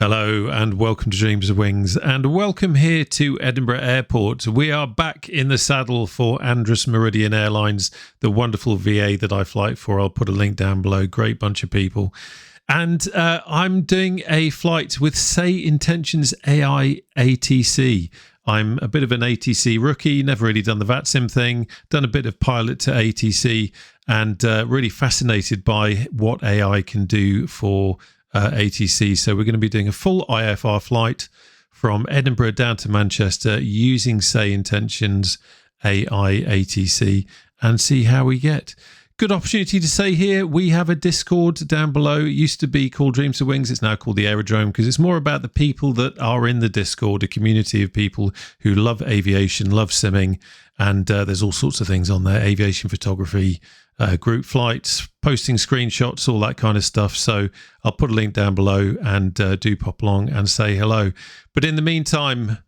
Hello and welcome to Dreams of Wings, and welcome here to Edinburgh Airport. We are back in the saddle for Andros Meridian Airlines, the wonderful VA that I fly for. I'll put a link down below. Great bunch of people. And I'm doing a flight with SayIntentions.Ai ATC. I'm a bit of an ATC rookie, never really done the VATSIM thing, done a bit of pilot to ATC, and really fascinated by what AI can do for ATC. So we're going to be doing a full IFR flight from Edinburgh down to Manchester using SayIntentions.Ai ATC and see how we get. Good opportunity to say here, we have a Discord down below. It used to be called Dreams of Wings. It's now called the Aerodrome because it's more about the people that are in the Discord, a community of people who love aviation, love simming, and there's all sorts of things on there, aviation photography, group flights, posting screenshots, all that kind of stuff. So I'll put a link down below and do pop along and say hello. But in the meantime,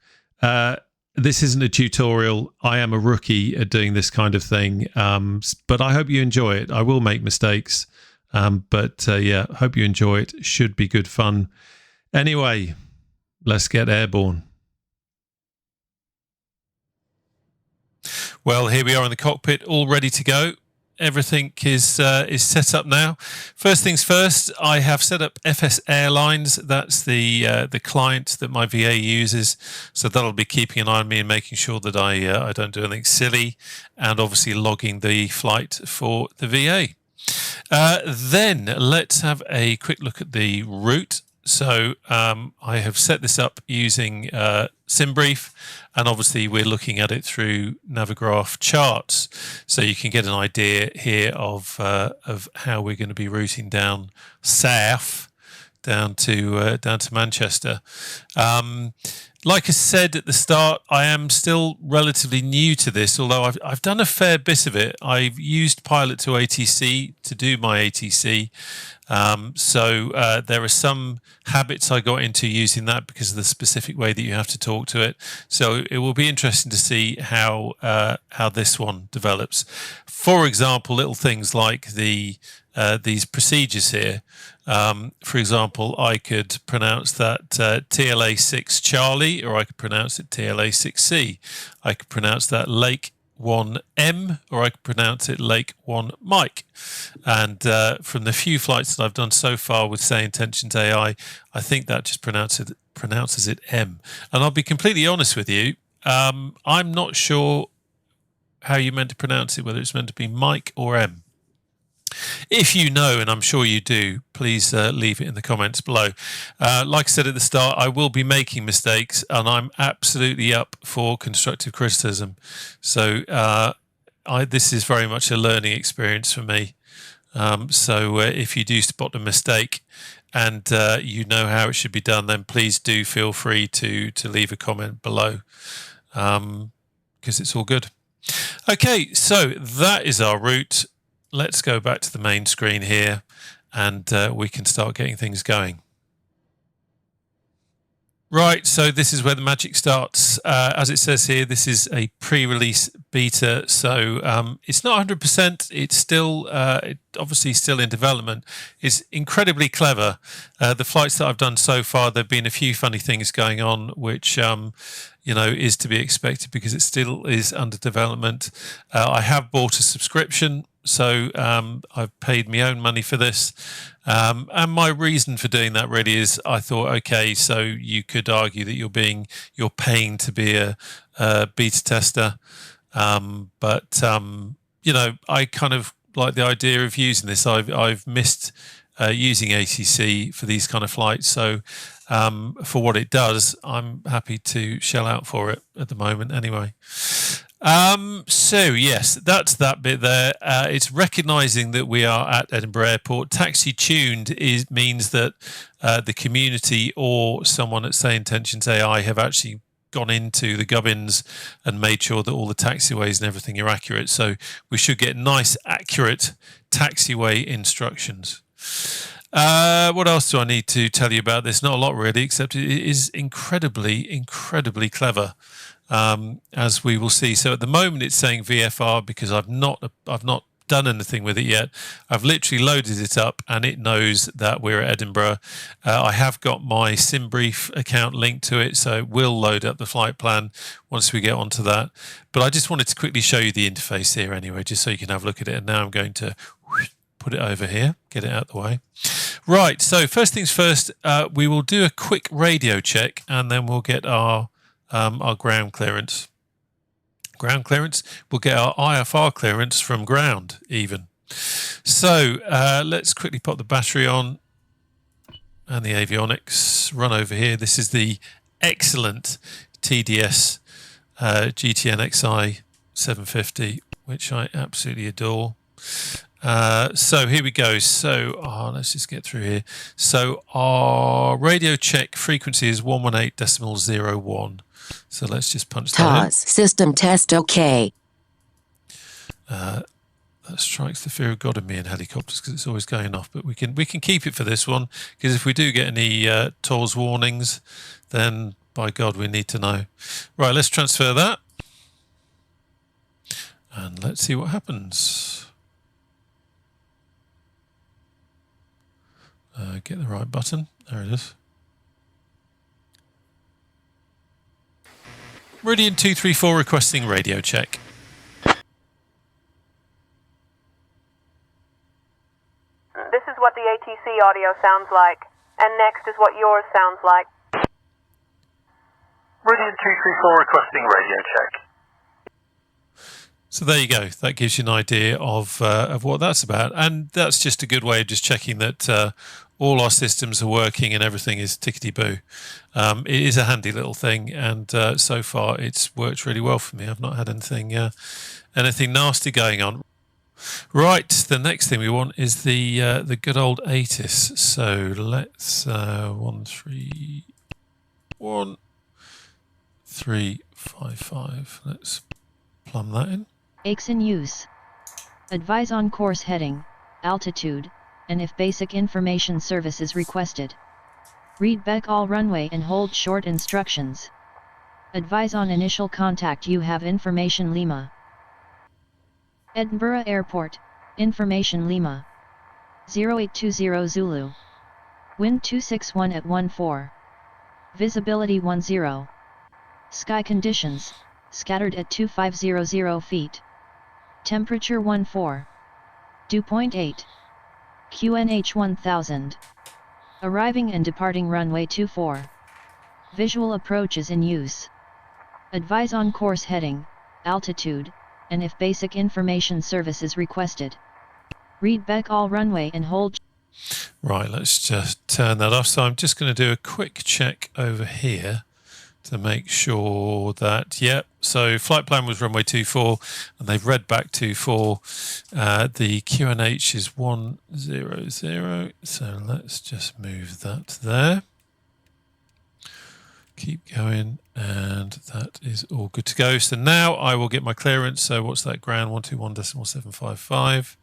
this isn't a tutorial. I am a rookie at doing this kind of thing, but I hope you enjoy it. I will make mistakes, but yeah, hope you enjoy it. Should be good fun. Anyway, let's get airborne. Well, here we are in the cockpit, all ready to go. Everything is set up now. First things first, I have set up FS Airlines. That's the client that my VA uses. So that'll be keeping an eye on me and making sure that I don't do anything silly, and obviously logging the flight for the VA. Then let's have a quick look at the route. So I have set this up using SimBrief, and obviously we're looking at it through Navigraph charts, so you can get an idea here of how we're going to be routing down south, down to Manchester. Like I said at the start, I am still relatively new to this, although I've done a fair bit of it. I've used Pilot to ATC to do my ATC. So there are some habits I got into using that because of the specific way that you have to talk to it. So it will be interesting to see how this one develops. For example, little things like these procedures here. For example, I could pronounce that TLA 6 Charlie, or I could pronounce it TLA 6C. I could pronounce that Lake 1M, or I could pronounce it Lake 1 Mike. And from the few flights that I've done so far with SayIntentions.Ai, I think that just pronounces it M. And I'll be completely honest with you, I'm not sure how you're meant to pronounce it, whether it's meant to be Mike or M. If you know, and I'm sure you do, please leave it in the comments below. Like I said at the start, I will be making mistakes, and I'm absolutely up for constructive criticism. So this is very much a learning experience for me. So if you do spot a mistake and you know how it should be done, then please do feel free to leave a comment below, because it's all good. Okay, so that is our route. Let's go back to the main screen here, and we can start getting things going. Right, so this is where the magic starts. As it says here, this is a pre-release beta, so it's not 100%. It's still, obviously still in development. It's incredibly clever. The flights that I've done so far, there've been a few funny things going on, which you know, is to be expected because it still is under development. I have bought a subscription, so I've paid my own money for this. And my reason for doing that really is I thought, okay, so you could argue that you're paying to be a beta tester. But you know, I kind of like the idea of using this. I've missed using ATC for these kind of flights. So for what it does, I'm happy to shell out for it at the moment anyway. So yes, that's that bit there. It's recognizing that we are at Edinburgh Airport. Taxi tuned means that the community or someone at SayIntentions.Ai have actually gone into the gubbins and made sure that all the taxiways and everything are accurate. So we should get nice, accurate taxiway instructions. What else do I need to tell you about this? Not a lot really, except it is incredibly, incredibly clever. As we will see. So at the moment it's saying VFR because I've not done anything with it yet. I've literally loaded it up and it knows that we're at Edinburgh. I have got my SimBrief account linked to it, so it will load up the flight plan once we get onto that. But I just wanted to quickly show you the interface here anyway, just so you can have a look at it. And now I'm going to put it over here, get it out of the way. Right, so first things first, we will do a quick radio check and then we'll get our ground clearance. We'll get our IFR clearance from ground even. So let's quickly pop the battery on and the avionics, run over here. This is the excellent TDS GTN-XI 750, which I absolutely adore. So here we go. So let's just get through here. So our radio check frequency is 118.01. So let's just punch that in. System test OK. That strikes the fear of God in me in helicopters because it's always going off. But we can keep it for this one, because if we do get any TORS warnings, then by God we need to know. Right, let's transfer that. And let's see what happens. Get the right button. There it is. Meridian 234 requesting radio check. This is what the ATC audio sounds like, and next is what yours sounds like. Meridian 234 requesting radio check. So there you go. That gives you an idea of what that's about, and that's just a good way of just checking that all our systems are working and everything is tickety-boo. It is a handy little thing, and so far it's worked really well for me. I've not had anything nasty going on. Right, the next thing we want is the good old ATIS. So let's 131.355. Let's plumb that in. AICS in use. Advise on course heading, altitude, and if basic information service is requested. Read back all runway and hold short instructions. Advise on initial contact. You have information Lima. Edinburgh Airport, information Lima. 0820 Zulu. Wind 261 at 14. Visibility 10. Sky conditions, scattered at 2500 feet. Temperature 14. Dew point 8. QNH 1000. Arriving and departing runway 24. Visual approach is in use. Advise on course heading, altitude, and if basic information service is requested. Read back all runway and hold. Right, let's just turn that off. So I'm just going to do a quick check over here to make sure that, yep, so flight plan was runway 24 and they've read back 24. The QNH is 100, so let's just move that there. Keep going, and that is all good to go. So now I will get my clearance. So what's that ground? 121.755.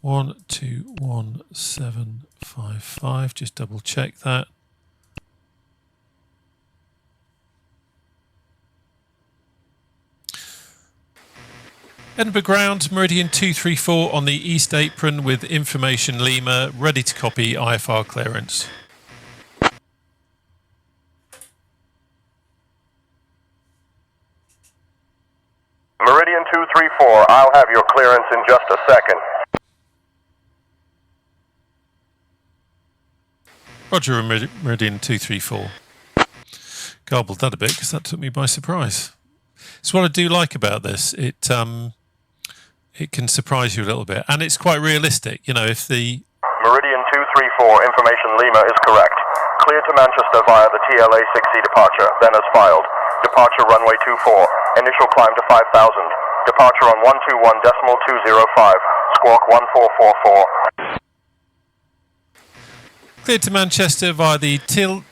121.755. Just double check that. Edinburgh ground, Meridian 234 on the east apron with information Lima, ready to copy IFR clearance. Meridian 234, I'll have your clearance in just a second. Roger, Meridian 234. Garbled that a bit because that took me by surprise. It's what I do like about this. It can surprise you a little bit, and it's quite realistic. You know, if the Meridian 234, information Lima is correct. Clear to Manchester via the TLA 6C departure, then as filed. Departure runway 24, initial climb to 5,000. Departure on 121.205, squawk 1444. cleared to Manchester via the TLA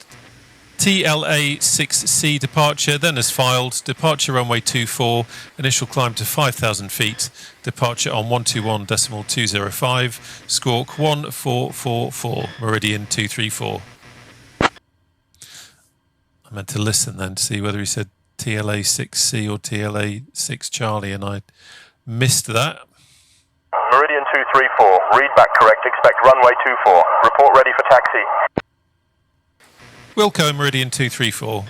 6C departure, then as filed. Departure runway 24, initial climb to 5,000 feet. Departure on 121.205, squawk 1444, Meridian 234. I meant to listen then to see whether he said TLA 6C or TLA 6 Charlie, and I missed that. Meridian 234, read back correct, expect runway 24. Report ready for taxi. Wilco, Meridian 234.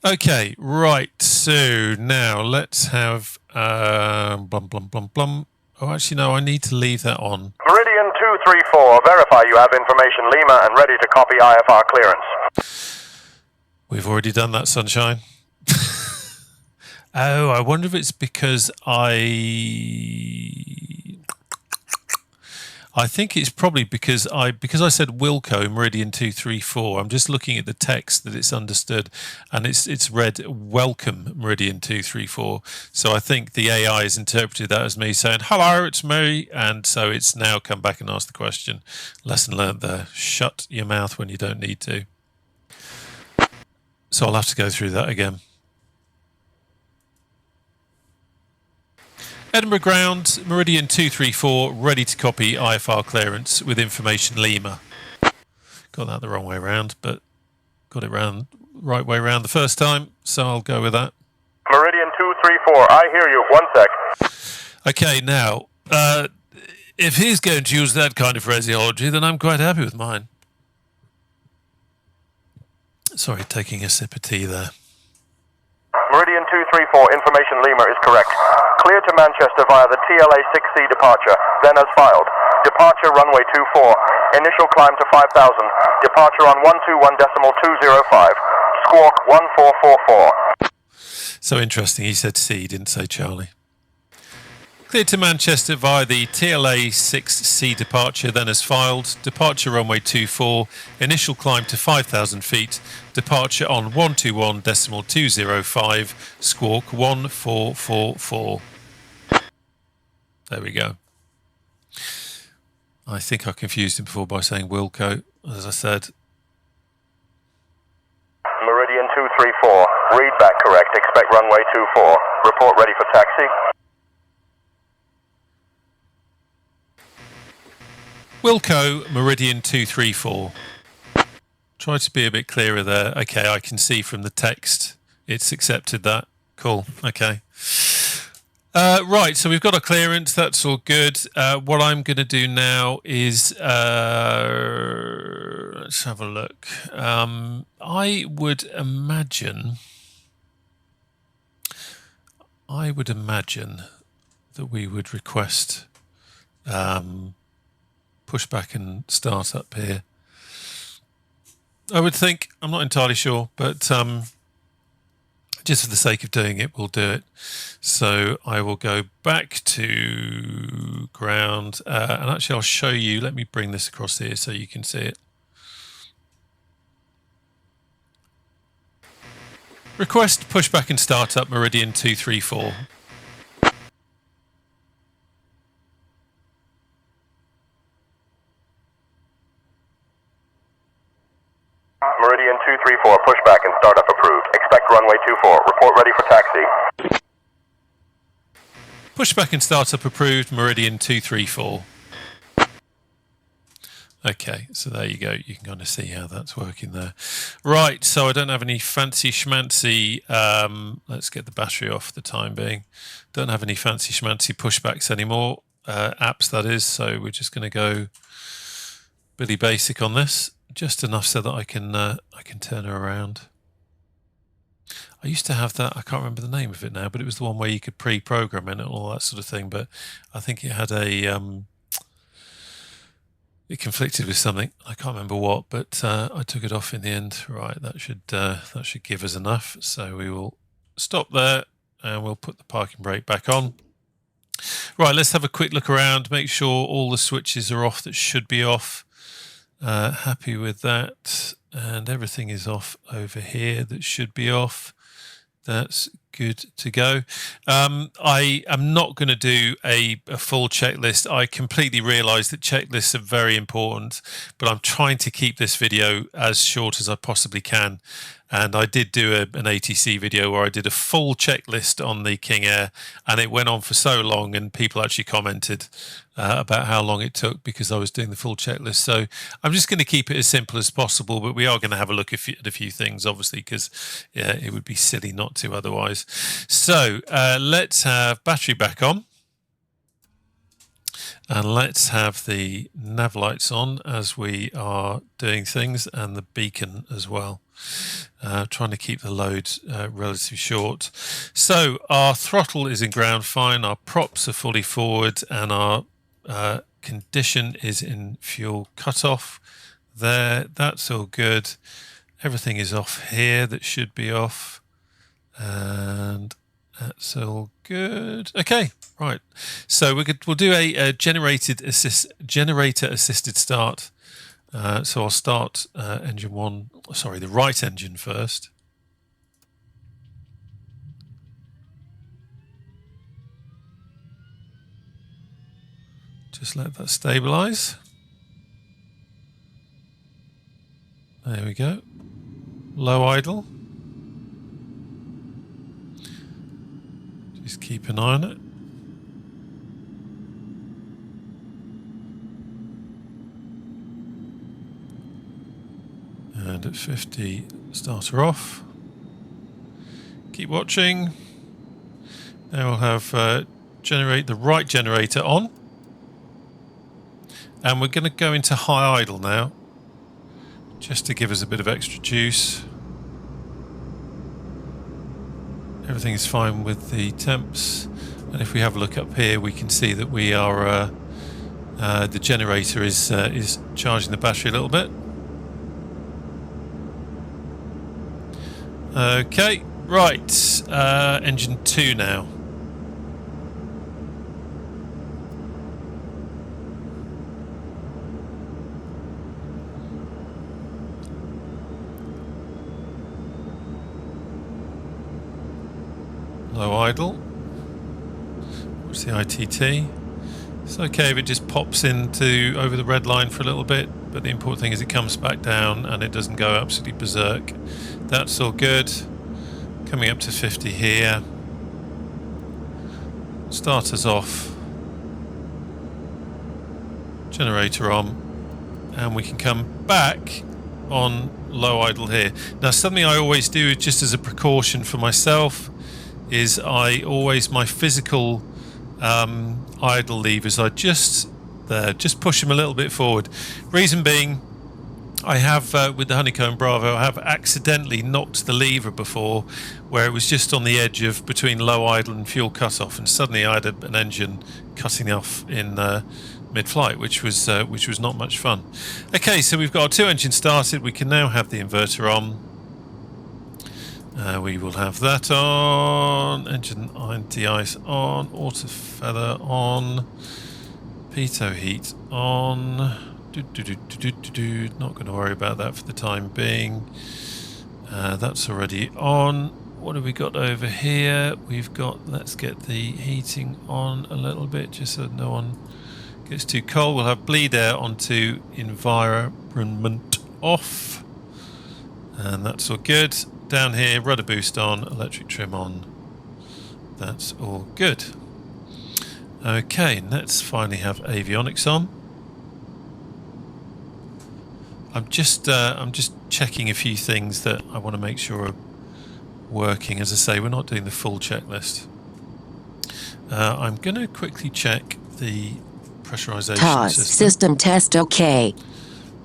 Okay, right, so now let's have blum, blum, blum, blum. Oh, actually, no, I need to leave that on. Meridian 234, verify you have information Lima and ready to copy IFR clearance. We've already done that, sunshine. Oh, I wonder if it's because I think it's probably because I said Wilco Meridian 234. I'm just looking at the text that it's understood, and it's read Welcome Meridian 234. So I think the AI has interpreted that as me saying hello, it's me, and so it's now come back and asked the question. Lesson learned there. Shut your mouth when you don't need to. So I'll have to go through that again. Edinburgh ground, Meridian 234, ready to copy IFR clearance with information Lima. Got that the wrong way around, but got it right way around the first time, so I'll go with that. Meridian 234, I hear you. 1 sec. Okay, now, if he's going to use that kind of phraseology, then I'm quite happy with mine. Sorry, taking a sip of tea there. Meridian 234, information Lima is correct. Clear to Manchester via the TLA 6C departure, then as filed. Departure runway 24, initial climb to 5,000, departure on 121.205, squawk 1444. So interesting, he said C, he didn't say Charlie. Clear to Manchester via the TLA 6C departure, then as filed. Departure runway 24, initial climb to 5,000 feet, departure on 121.205, squawk 1444. There we go. I think I confused him before by saying Wilco, as I said. Meridian 234, read back correct, expect runway 24. Report ready for taxi. Wilco, Meridian 234. Try to be a bit clearer there. Okay, I can see from the text it's accepted that. Cool, okay. Right, so we've got a clearance, that's all good. What I'm going to do now is, let's have a look. I would imagine that we would request pushback and start up here. I would think, I'm not entirely sure, but just for the sake of doing it, we'll do it. So I will go back to ground, and actually I'll show you, let me bring this across here so you can see it. Request pushback and startup Meridian 234. Meridian 234, pushback and startup approved. Expect runway 24. Report ready for taxi. Pushback and startup approved, Meridian 234. Okay, so there you go. You can kind of see how that's working there. Right, so I don't have any fancy schmancy, let's get the battery off for the time being. Don't have any fancy schmancy pushbacks anymore, apps that is, so we're just going to go Billy Basic on this. Just enough so that I can turn her around. I used to have that, I can't remember the name of it now, but it was the one where you could pre-program in it and all that sort of thing, but I think it had a it conflicted with something. I can't remember what, but I took it off in the end. Right, that should give us enough. So we will stop there and we'll put the parking brake back on. Right, let's have a quick look around, make sure all the switches are off that should be off. Happy with that, and everything is off over here that should be off. That's good to go. I am not going to do a full checklist. I completely realise that checklists are very important, but I'm trying to keep this video as short as I possibly can. And I did do an ATC video where I did a full checklist on the King Air, and it went on for so long, and people actually commented about how long it took because I was doing the full checklist. So I'm just going to keep it as simple as possible, but we are going to have a look at a few things, obviously, because it would be silly not to otherwise. So let's have battery back on. And let's have the nav lights on as we are doing things, and the beacon as well. Trying to keep the load relatively short. So our throttle is in ground fine, our props are fully forward, and our condition is in fuel cutoff. There, that's all good. Everything is off here that should be off, and that's all good. Okay, right. So we'll do a generator assisted start. So I'll start engine one. Sorry, the right engine first. Just let that stabilize. There we go. Low idle. Just keep an eye on it. And at 50, starter off. Keep watching. Now we'll have generate the right generator on. And we're going to go into high idle now, just to give us a bit of extra juice. Everything is fine with the temps. And if we have a look up here, we can see that we are the generator is charging the battery a little bit. Okay, right, engine 2 now. Low idle. What's the ITT? It's okay if it just pops into over the red line for a little bit, but the important thing is it comes back down and it doesn't go absolutely berserk. That's all good. Coming up to 50 here. Starters off. Generator on. And we can come back on low idle here. Now, something I always do just as a precaution for myself is my physical idle levers, I just push them a little bit forward. Reason being, I have with the Honeycomb Bravo, I have accidentally knocked the lever before, where it was just on the edge of between low idle and fuel cutoff, and suddenly I had an engine cutting off in mid-flight, which was not much fun. Okay, so we've got our 2 engines started. We can now have the inverter on. We will have that on, engine anti-ice on, auto feather on, pitot heat on. Not going to worry about that for the time being. That's already on. What have we got over here? We've got, let's get the heating on a little bit just so no one gets too cold. We'll have bleed air onto environment off, and that's all good. Down here, rudder boost on, electric trim on. That's all good. Okay, let's finally have avionics on. I'm just checking a few things that I want to make sure are working. As I say, we're not doing the full checklist. I'm going to quickly check the pressurization TOS system test OK.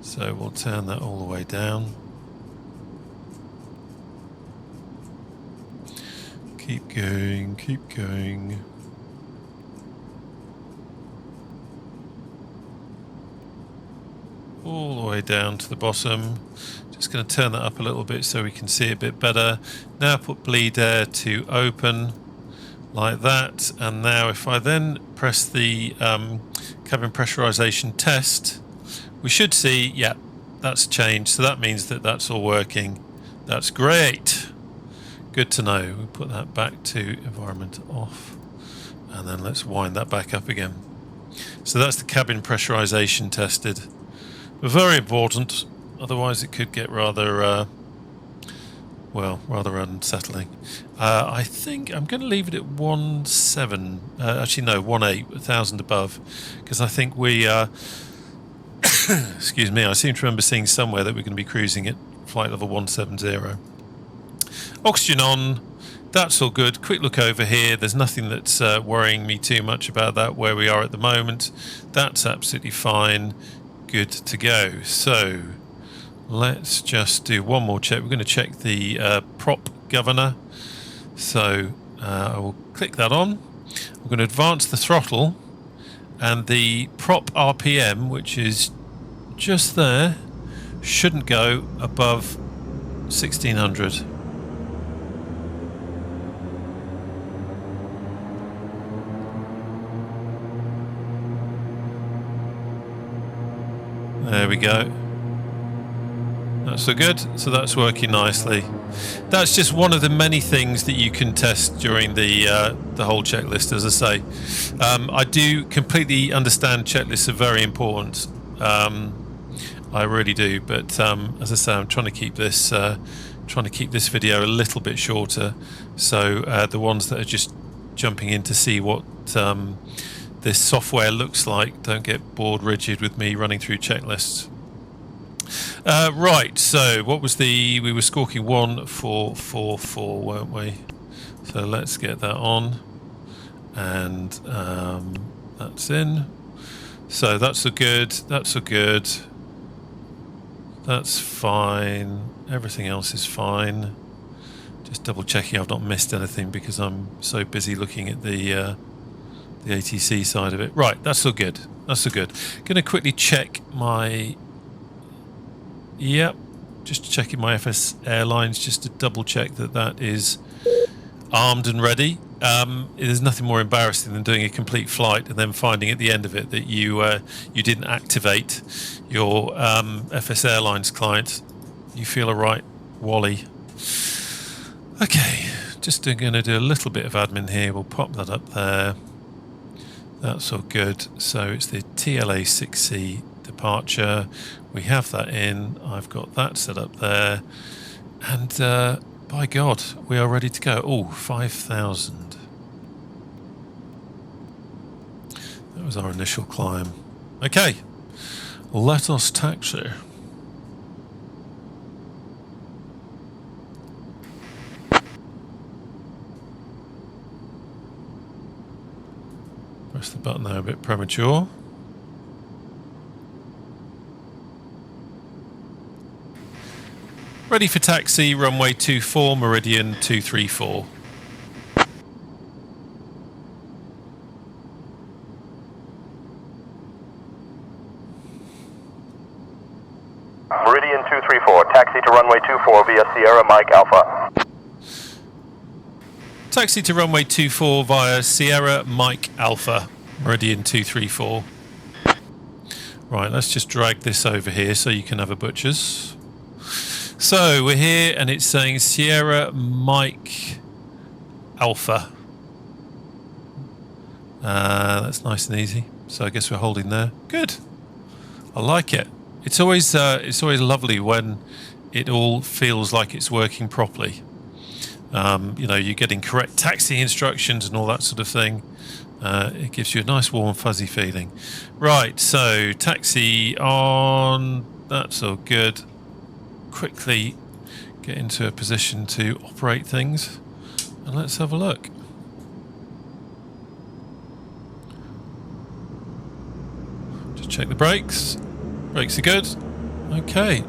So we'll turn that all the way down. Keep going, keep going. All the way down to the bottom. Just going to turn that up a little bit so we can see it a bit better. Now put bleed air to open, like that. And now if I then press the cabin pressurization test, we should see, yeah, that's changed. So that means that that's all working. That's great. Good to know. We'll put that back to environment off, and then let's wind that back up again. So that's the cabin pressurization tested. Very important, otherwise it could get rather rather unsettling. I think I'm going to leave it at 1.7, actually no, 1.8, 1,000 above, because I think we excuse me, I seem to remember seeing somewhere that we're going to be cruising at flight level 170. Oxygen on, that's all good. Quick look over here. There's nothing that's worrying me too much about that, where we are at the moment. That's absolutely fine. Good to go. So let's just do one more check. We're going to check the prop governor. So I will click that on. I'm going to advance the throttle, and the prop RPM, which is just there, shouldn't go above 1600. There we go. That's so good. So that's working nicely. That's just one of the many things that you can test during the whole checklist. As I say, I do completely understand checklists are very important. I really do. But as I say, I'm trying to keep this video a little bit shorter, so the ones that are just jumping in to see what this software looks like don't get bored rigid with me running through checklists. Right, so what was we were squawking 1444, weren't we? So let's get that on, and that's in. So that's a good, that's fine, everything else is fine. Just double checking I've not missed anything because I'm so busy looking at the ATC side of it. Right, that's all good. That's all good. Going to quickly check my... Yep, just checking my FS Airlines just to double check that is armed and ready. There's nothing more embarrassing than doing a complete flight and then finding at the end of it that you didn't activate your FS Airlines client. You feel a right wally. Okay, just going to do a little bit of admin here. We'll pop that up there. That's all good. So it's the TLA6C departure. We have that in. I've got that set up there. And by God, we are ready to go. Oh, 5,000. That was our initial climb. Okay, let us taxi. Press the button there a bit premature. Ready for taxi, runway 24, meridian 234. Meridian 234, taxi to runway 24 via Sierra Mike Alpha. Taxi to runway 24 via Sierra Mike Alpha, meridian 234. Right, let's just drag this over here so you can have a butcher's. So we're here and it's saying Sierra Mike Alpha. That's nice and easy. So I guess we're holding there. Good. I like it. It's always lovely when it all feels like it's working properly. You know, you're getting correct taxi instructions and all that sort of thing. It gives you a nice warm fuzzy feeling. Right, so taxi on. That's all good. Quickly get into a position to operate things, and let's have a look. Just check the brakes. Brakes are good. Okay.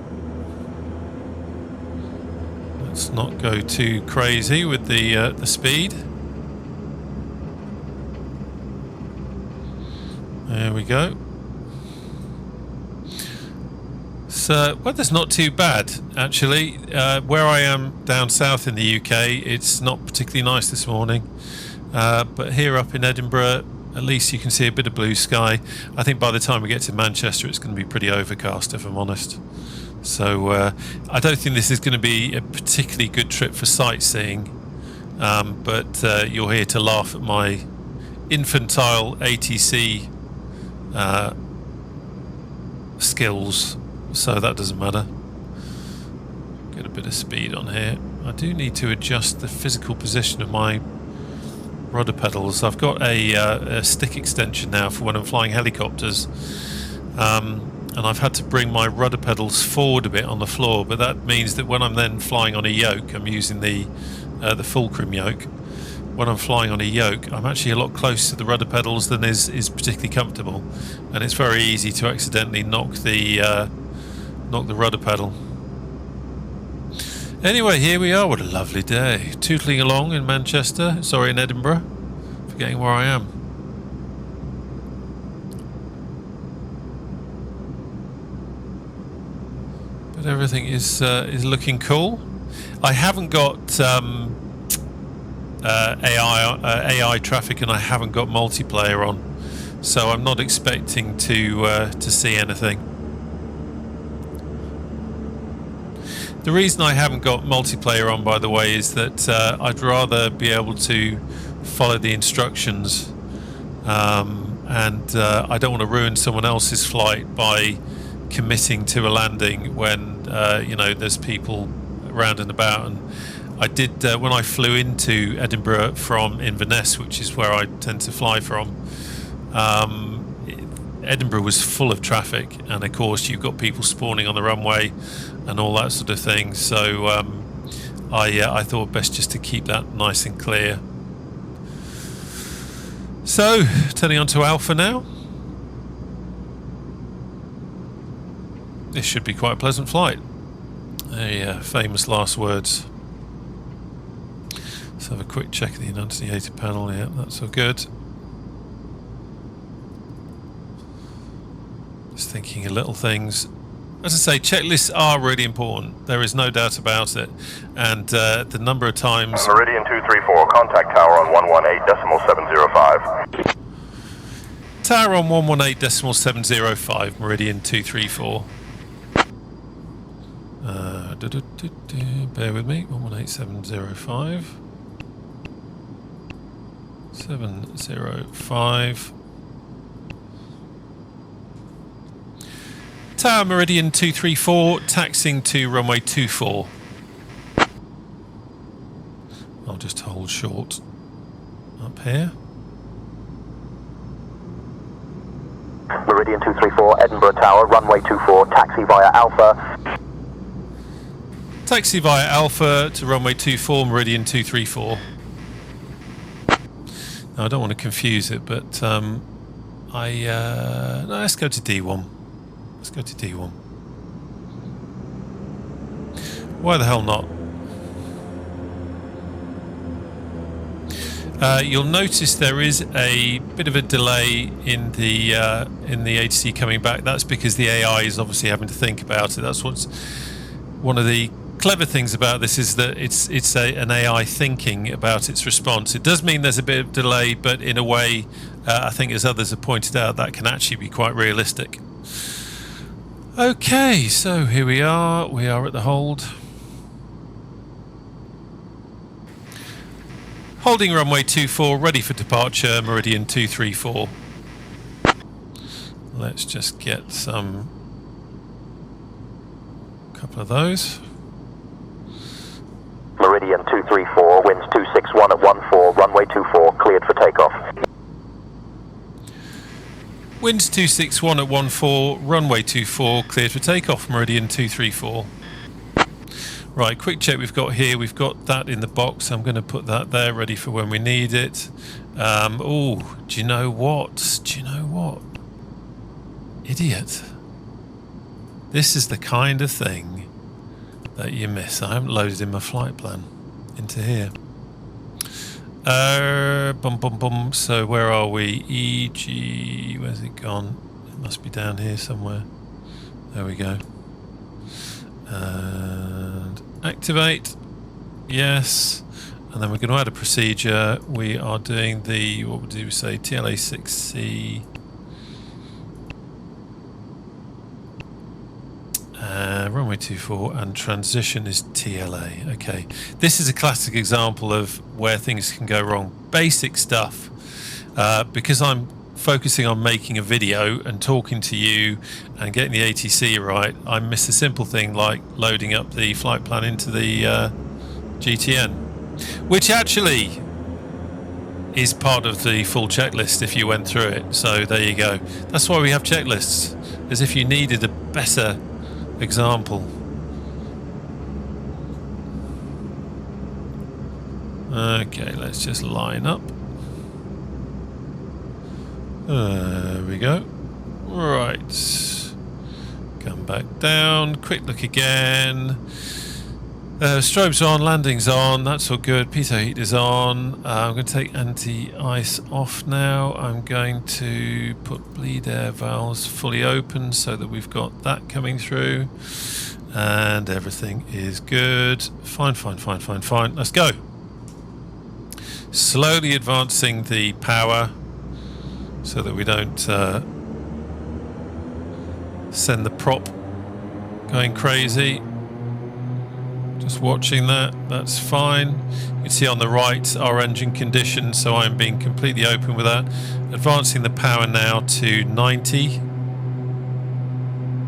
Let's not go too crazy with the speed. There we go. So weather's not too bad actually. Where I am down south in the UK, it's not particularly nice this morning. But here up in Edinburgh, at least you can see a bit of blue sky. I think by the time we get to Manchester, it's going to be pretty overcast, if I'm honest. So I don't think this is going to be a particularly good trip for sightseeing. But you're here to laugh at my infantile ATC skills. So that doesn't matter. Get a bit of speed on here. I do need to adjust the physical position of my rudder pedals. I've got a stick extension now for when I'm flying helicopters, and I've had to bring my rudder pedals forward a bit on the floor, but that means that when I'm then flying on a yoke, I'm using the the fulcrum yoke. When I'm flying on a yoke, I'm actually a lot closer to the rudder pedals than is particularly comfortable, and it's very easy to accidentally knock the rudder pedal. Anyway, here we are. What a lovely day. Tootling along in Manchester. Sorry, in Edinburgh. Forgetting where I am. But everything is looking cool. I haven't got AI traffic, and I haven't got multiplayer on, so I'm not expecting to see anything. The reason I haven't got multiplayer on, by the way, is that I'd rather be able to follow the instructions, and I don't want to ruin someone else's flight by committing to a landing when there's people around and about. And I did when I flew into Edinburgh from Inverness, which is where I tend to fly from. Edinburgh was full of traffic, and of course you've got people spawning on the runway and all that sort of thing. So I thought best just to keep that nice and clear. So turning on to Alpha now. This should be quite a pleasant flight. Famous last words. Let's have a quick check of the enunciator panel. Yeah, that's all good. Just thinking of little things. As I say, checklists are really important. There is no doubt about it. And the number of times... Meridian 234, contact tower on 118.705. Tower on 118.705, Meridian 234. Bear with me, 118.705. 705. Tower Meridian 234, taxiing to runway 24. I'll just hold short up here. Meridian 234, Edinburgh Tower, runway 24, taxi via Alpha. Taxi via Alpha to runway 24, Meridian 234. Now, I don't want to confuse it, but no, let's go to D1. Let's go to D1. Why the hell not? You'll notice there is a bit of a delay in the ATC coming back. That's because the AI is obviously having to think about it. That's what's one of the clever things about this, is that it's an AI thinking about its response. It does mean there's a bit of delay, but in a way, I think as others have pointed out, that can actually be quite realistic. Okay, so here we are. We are at the hold. Holding runway 24, ready for departure, Meridian 234. Let's just get some couple of those. Meridian 234, winds 261 at 14, runway 24, cleared for takeoff. Winds 261 at 14, runway 24, cleared for takeoff, Meridian 234. Right, quick check we've got here. We've got that in the box. I'm going to put that there, ready for when we need it. Oh, do you know what? Do you know what? Idiot. This is the kind of thing that you miss. I haven't loaded in my flight plan into here. So where are we? EG, where's it gone? It must be down here somewhere. There we go. And activate. Yes. And then we're going to add a procedure. We are doing the, what would you say, TLA 6C. Runway 24, and transition is TLA. Okay, this is a classic example of where things can go wrong. Basic stuff, because I'm focusing on making a video and talking to you and getting the ATC right, I miss a simple thing like loading up the flight plan into the GTN, which actually is part of the full checklist if you went through it. So there you go. That's why we have checklists, as if you needed a better example. Okay, let's just line up. There we go. Right. Come back down. Quick look again. Strobes on, landing's on, that's all good. Pitot heat is on. I'm going to take anti-ice off now. I'm going to put bleed air valves fully open so that we've got that coming through. And everything is good. Fine, fine, fine, fine, fine. Let's go. Slowly advancing the power so that we don't send the prop going crazy. Just watching that, that's fine. You can see on the right our engine condition, so I'm being completely open with that. Advancing the power now to 90.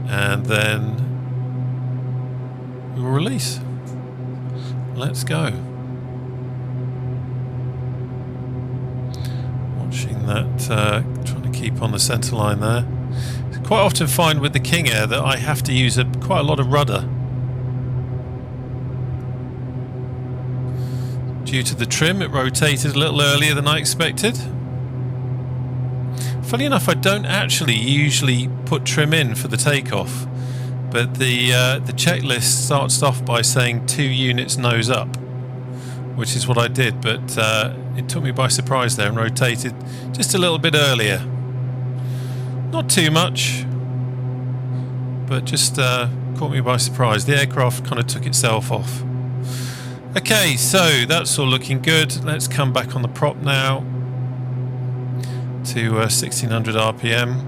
And then we will release. Let's go. Watching that, trying to keep on the centre line there. Quite often find with the King Air that I have to use quite a lot of rudder. Due to the trim, it rotated a little earlier than I expected. Funny enough, I don't actually usually put trim in for the takeoff, but the checklist starts off by saying 2 units nose up, which is what I did, but it took me by surprise there and rotated just a little bit earlier. Not too much, but just caught me by surprise. The aircraft kind of took itself off. Okay, so that's all looking good. Let's come back on the prop now to 1600 RPM.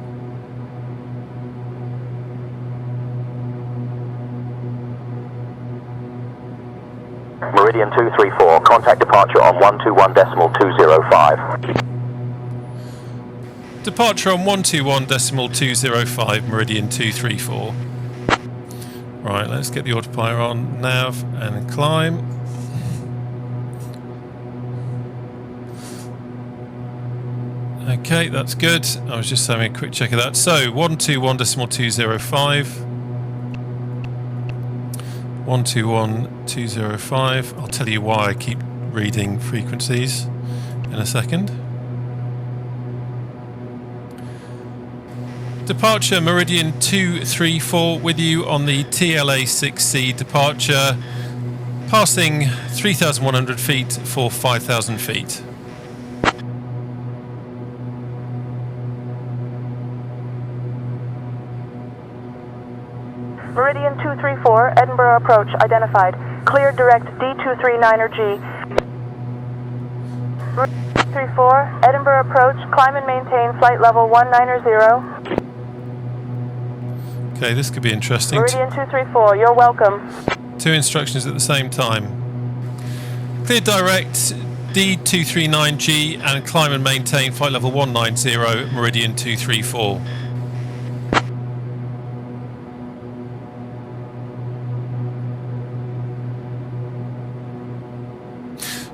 Meridian 234, contact departure on 121.205. Departure on 121.205, Meridian 234. Right, let's get the autopilot on, nav and climb. Okay, that's good. I was just having a quick check of that. So 121.205. 121.205. I'll tell you why I keep reading frequencies in a second. Departure Meridian 234 with you on the TLA6C departure, passing 3,100 feet for 5,000 feet. Meridian 234, Edinburgh approach identified. Clear direct D239er G. Meridian 234, Edinburgh approach, climb and maintain flight level 190. Okay, this could be interesting. Meridian 234, you're welcome. 2 instructions at the same time. Clear direct D239G and climb and maintain flight level 190, Meridian 234.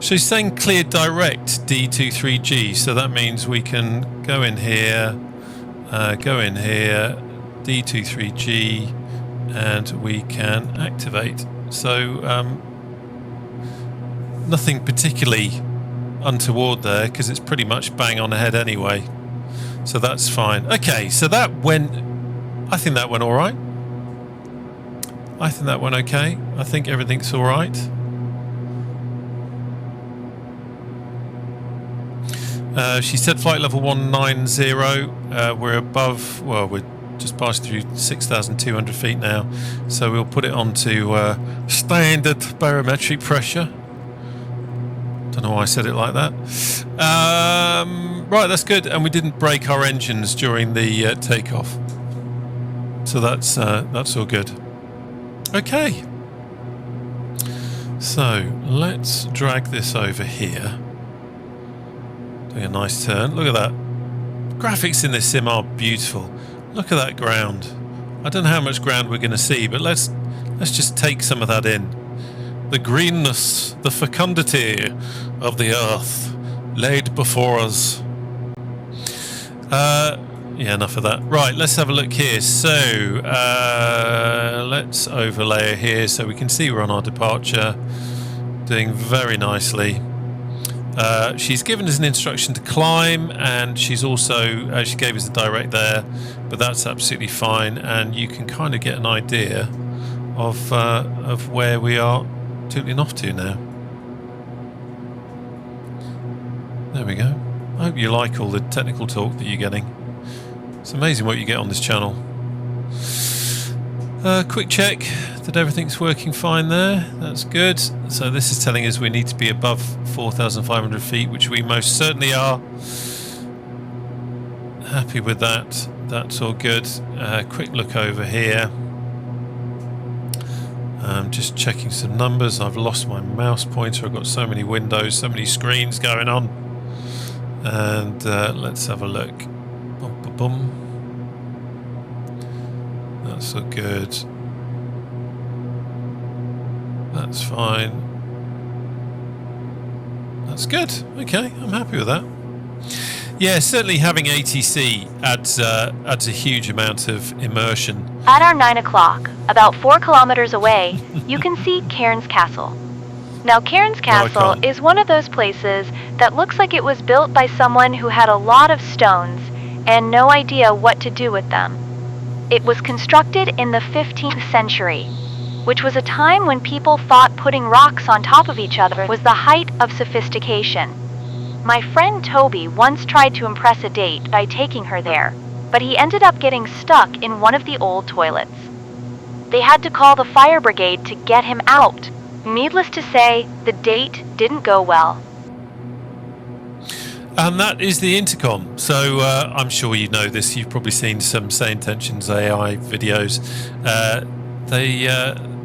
She's saying clear direct D23G, so that means we can go in here, D23G, and we can activate. So nothing particularly untoward there because it's pretty much bang on ahead anyway. So that's fine. Okay, so that went, I think that went all right. I think that went okay. I think everything's all right. She said flight level 190. We're above, well, we're just passed through 6,200 feet now. So we'll put it onto standard barometric pressure. Don't know why I said it like that. Right, that's good. And we didn't break our engines during the takeoff. So that's all good. Okay. So let's drag this over here. Doing a nice turn. Look at that. Graphics in this sim are beautiful. Look at that ground. I don't know how much ground we're going to see, but let's just take some of that in. The greenness, the fecundity of the earth laid before us. Yeah, enough of that. Right, let's have a look here. So let's overlay here so we can see we're on our departure. Doing very nicely. She's given us an instruction to climb, and she's also she gave us the direct there, but that's absolutely fine, and you can kind of get an idea of where we are tootling off to now. There we go. I hope you like all the technical talk that you're getting. It's amazing what you get on this channel. Quick check that everything's working fine there. That's good. So this is telling us we need to be above 4,500 feet, which we most certainly are. Happy with that. That's all good. Quick look over here. Just checking some numbers. I've lost my mouse pointer. I've got so many windows, so many screens going on. And let's have a look. Boom, boom, boom. That's all good. That's fine. That's good. Okay, I'm happy with that. Yeah, certainly having ATC adds a huge amount of immersion. At our 9 o'clock, about 4 kilometers away, you can see Cairns Castle. Now, Cairns Castle is one of those places that looks like it was built by someone who had a lot of stones and no idea what to do with them. It was constructed in the 15th century, which was a time when people thought putting rocks on top of each other was the height of sophistication. My friend Toby once tried to impress a date by taking her there, but he ended up getting stuck in one of the old toilets. They had to call the fire brigade to get him out. Needless to say, the date didn't go well. And that is the intercom. So I'm sure you know this. You've probably seen some SayIntentions.Ai videos.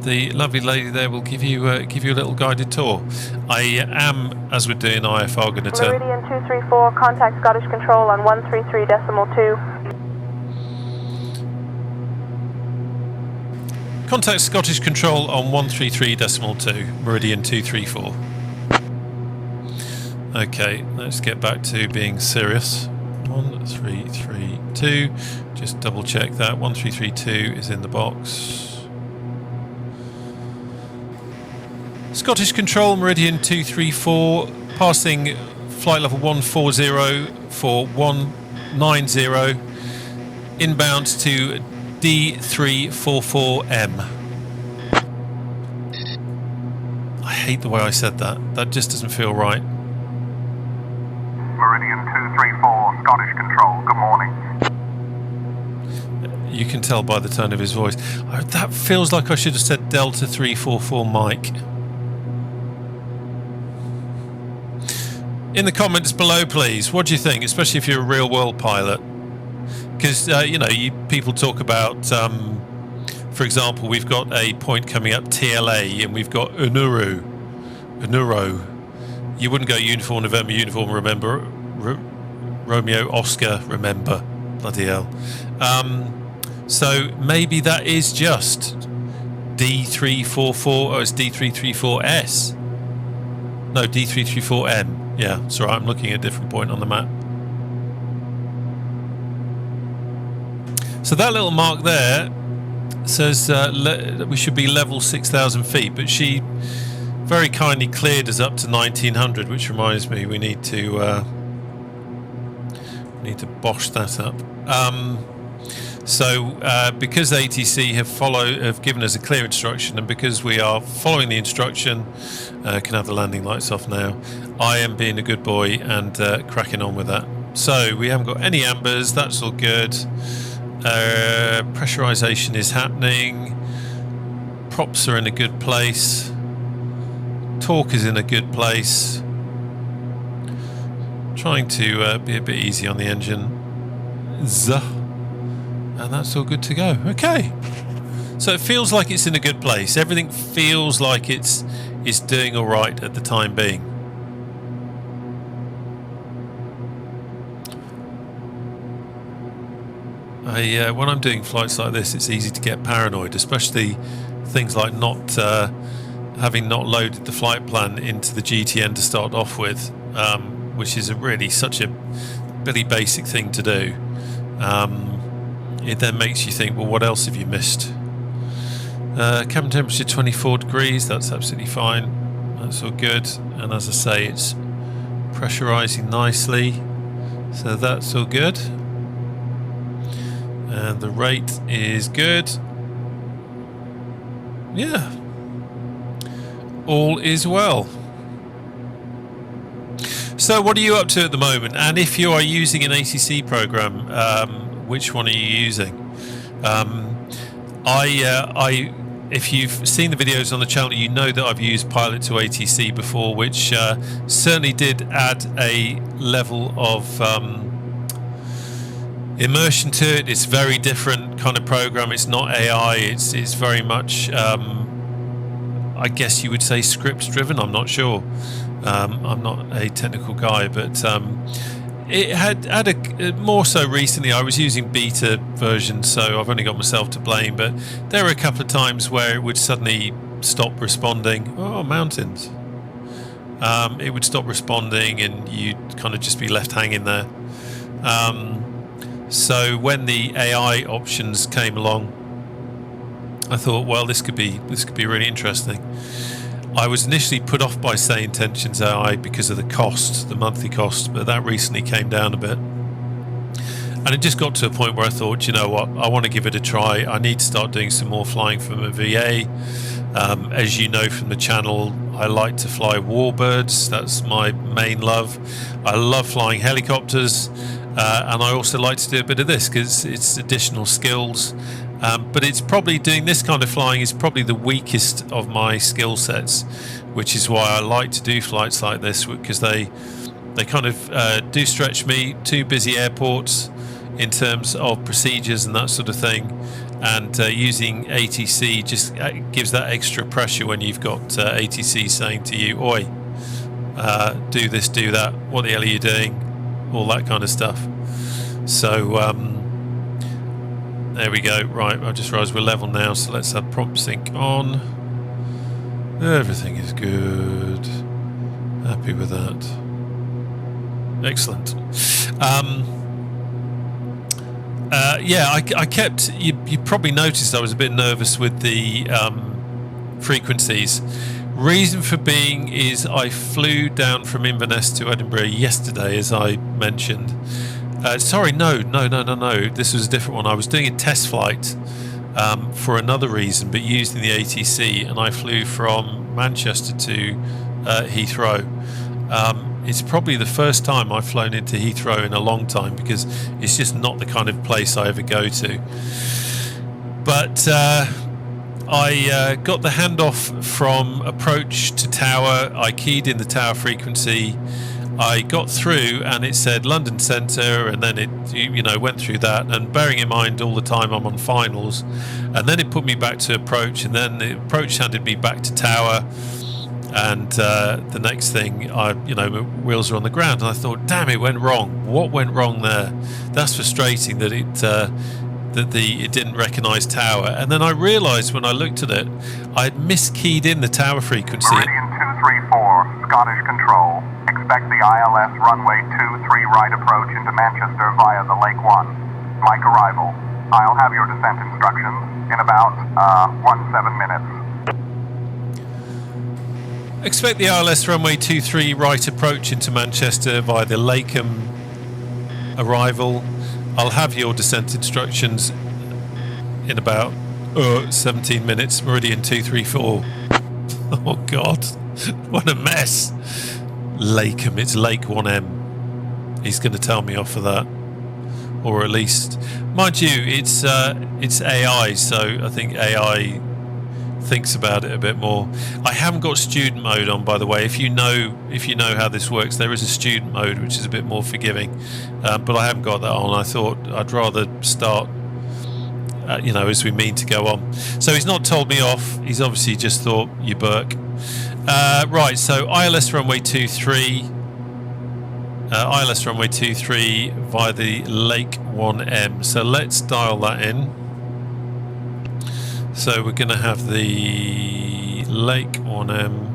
The lovely lady there will give you a little guided tour. I am, as we're doing IFR, going to turn. Meridian 234, contact Scottish Control on 133.2. Contact Scottish Control on 133.2, Meridian 234. Okay, let's get back to being serious. 1332. Just double check that 1332 is in the box. Scottish Control, Meridian 234, passing flight level 140 for 190, inbound to D344M. I hate the way I said that. That just doesn't feel right. Meridian 234, Scottish Control, good morning. You can tell by the tone of his voice. That feels like I should have said Delta 344 Mike. In the comments below, please, what do you think, especially if you're a real world pilot? Because, people talk about, for example, we've got a point coming up, TLA, and we've got Unuru. You wouldn't go uniform November, uniform remember, Romeo Oscar remember, bloody hell. So maybe that is just D344, or it's D334S. No, D334M. Yeah, it's alright, I'm looking at a different point on the map. So that little mark there says we should be level 6,000 feet, but she very kindly cleared us up to 1,900, which reminds me we need to bosh that up. Because ATC have given us a clear instruction, and because we are following the instruction, can have the landing lights off now. I am being a good boy and cracking on with that. So we haven't got any ambers. That's all good. Pressurization is happening. Props are in a good place. Torque is in a good place. Trying to be a bit easy on the engine. And that's all good to go. Okay. So it feels like it's in a good place. Everything feels like it's doing all right at the time being. When I'm doing flights like this, it's easy to get paranoid, especially things like having not loaded the flight plan into the GTN to start off with, which is such a really basic thing to do. It then makes you think, well, what else have you missed? Cabin temperature 24 degrees, that's absolutely fine. That's all good. And as I say, it's pressurizing nicely, so that's all good. And the rate is good. Yeah, all is well. So what are you up to at the moment? And if you are using an ATC program, which one are you using? If you've seen the videos on the channel, you know that I've used Pilot to ATC before, which certainly did add a level of immersion to it. It's very different kind of program. It's not AI. It's very much, I guess you would say, script driven. I'm not sure. I'm not a technical guy, but it had a more so recently. I was using beta version, so I've only got myself to blame. But there were a couple of times where it would suddenly stop responding. Oh, mountains! It would stop responding, and you'd kind of just be left hanging there. So when the AI options came along, I thought, well, this could be really interesting. I was initially put off by SayIntentions.Ai because of the cost, the monthly cost, but that recently came down a bit. And it just got to a point where I thought, you know what, I want to give it a try. I need to start doing some more flying from a VA. As you know from the channel, I like to fly warbirds. That's my main love. I love flying helicopters, and I also like to do a bit of this because it's additional skills. But it's probably doing this kind of flying is probably the weakest of my skill sets, which is why I like to do flights like this, because they kind of do stretch me to busy airports in terms of procedures and that sort of thing. And using ATC just gives that extra pressure when you've got ATC saying to you, "Oi, do this, do that. What the hell are you doing?" All that kind of stuff. So there we go. Right, I just realised we're level now, so let's have prompt sync on. Everything is good. Happy with that. Excellent. Yeah, I kept. You probably noticed I was a bit nervous with the frequencies. Reason for being is I flew down from Inverness to Edinburgh yesterday, as I mentioned. Sorry, no. This was a different one. I was doing a test flight for another reason, but using the ATC, and I flew from Manchester to Heathrow. It's probably the first time I've flown into Heathrow in a long time, because it's just not the kind of place I ever go to. But I got the handoff from approach to tower. I keyed in the tower frequency. I got through and it said London Centre, and then it went through that, and bearing in mind all the time I'm on finals, and then it put me back to approach, and then the approach handed me back to tower, and the next thing wheels are on the ground, and I thought, damn, it went wrong. What went wrong there? That's frustrating that it didn't recognise tower. And then I realised when I looked at it, I'd miskeyed in the tower frequency. Meridian 234, Scottish Control. Expect the ILS runway 23 right approach into Manchester via the Lake 1. Mike arrival. I'll have your descent instructions in about 17 minutes. Expect the ILS runway 23 right approach into Manchester via the Lakeham arrival. I'll have your descent instructions in about 17 minutes. Meridian 234. Oh God, what a mess. Lakeham, it's Lake 1M. He's going to tell me off for that, or at least, mind you, it's AI, so I think AI thinks about it a bit more. I haven't got student mode on, by the way. If you know how this works, there is a student mode which is a bit more forgiving, but I haven't got that on. I thought I'd rather start as we mean to go on. So he's not told me off. He's obviously just thought, you Burke. Right, so ILS runway 23 via the Lake 1M. So let's dial that in. So we're going to have the Lake 1M,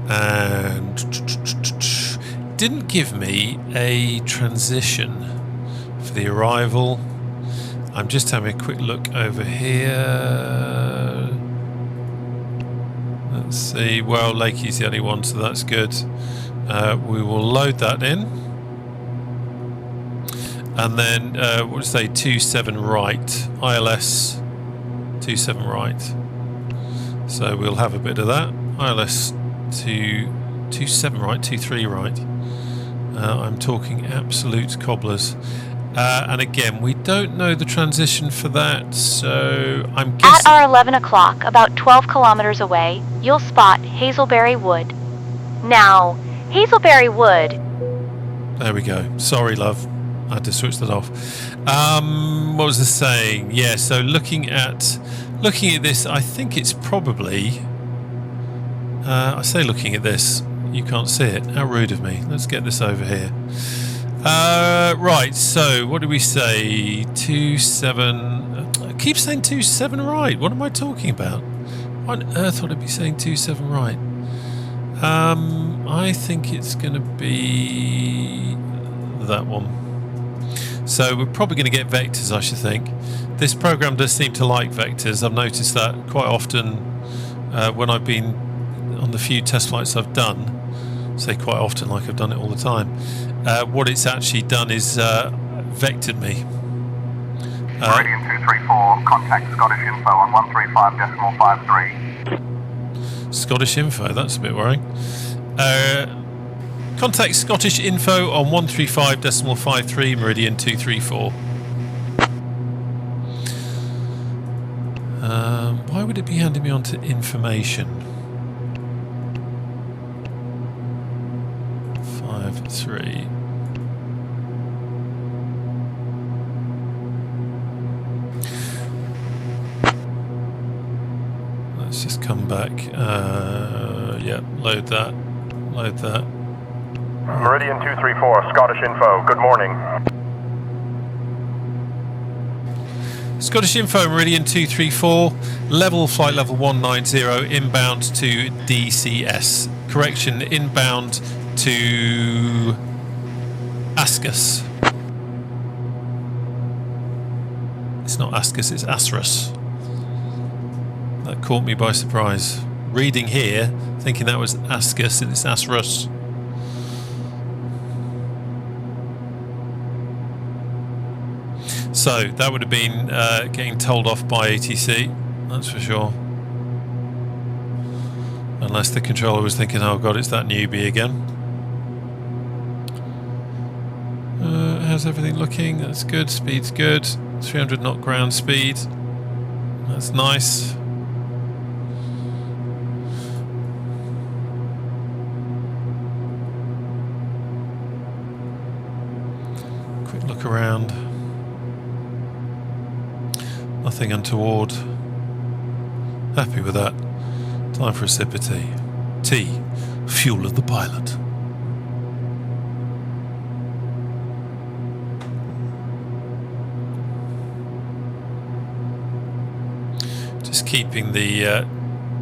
and didn't give me a transition for the arrival. I'm just having a quick look over here. Let's Let's see. Well, Lakey's the only one, so that's good. We will load that in. And then, what did I say? 27 right. ILS 27 right. So we'll have a bit of that. ILS 27 right, 23 right. I'm talking absolute cobblers. And again, we don't know the transition for that, so I'm guessing... At our 11 o'clock, about 12 kilometers away, you'll spot Hazelberry Wood. Now, Hazelberry Wood... There we go. Sorry, love. I had to switch that off. What was I saying? Yeah, so looking at this, I think it's probably... I say looking at this, you can't see it. How rude of me. Let's get this over here. Right, so what do we say? 27. I keep saying 27 right. What am I talking about? Why on earth would I be saying 27 right? I think it's going to be that one. So we're probably going to get vectors, I should think. This program does seem to like vectors. I've noticed that quite often when I've been on the few test flights I've done. Say quite often, like I've done it all the time. What it's actually done is vectored me. Meridian 234, contact Scottish Info on 135.53. Scottish Info, that's a bit worrying. Contact Scottish Info on 135.53, Meridian 234. Why would it be handing me on to information? 5-3. Let's just come back. Yeah, load that. Load that. Meridian 234, Scottish Info, good morning. Scottish Info, Meridian 234, flight level 190, inbound to DCS. Correction, inbound to Ascus. It's not Ascus, it's Asrus. That caught me by surprise. Reading here, thinking that was Ascus, and it's Asrus. So that would have been getting told off by ATC, that's for sure. Unless the controller was thinking, oh god, it's that newbie again. How's everything looking? That's good, speed's good. 300 knot ground speed. That's nice. Quick look around. Nothing untoward. Happy with that. Time for a sip of tea. Tea, fuel of the pilot. Just keeping the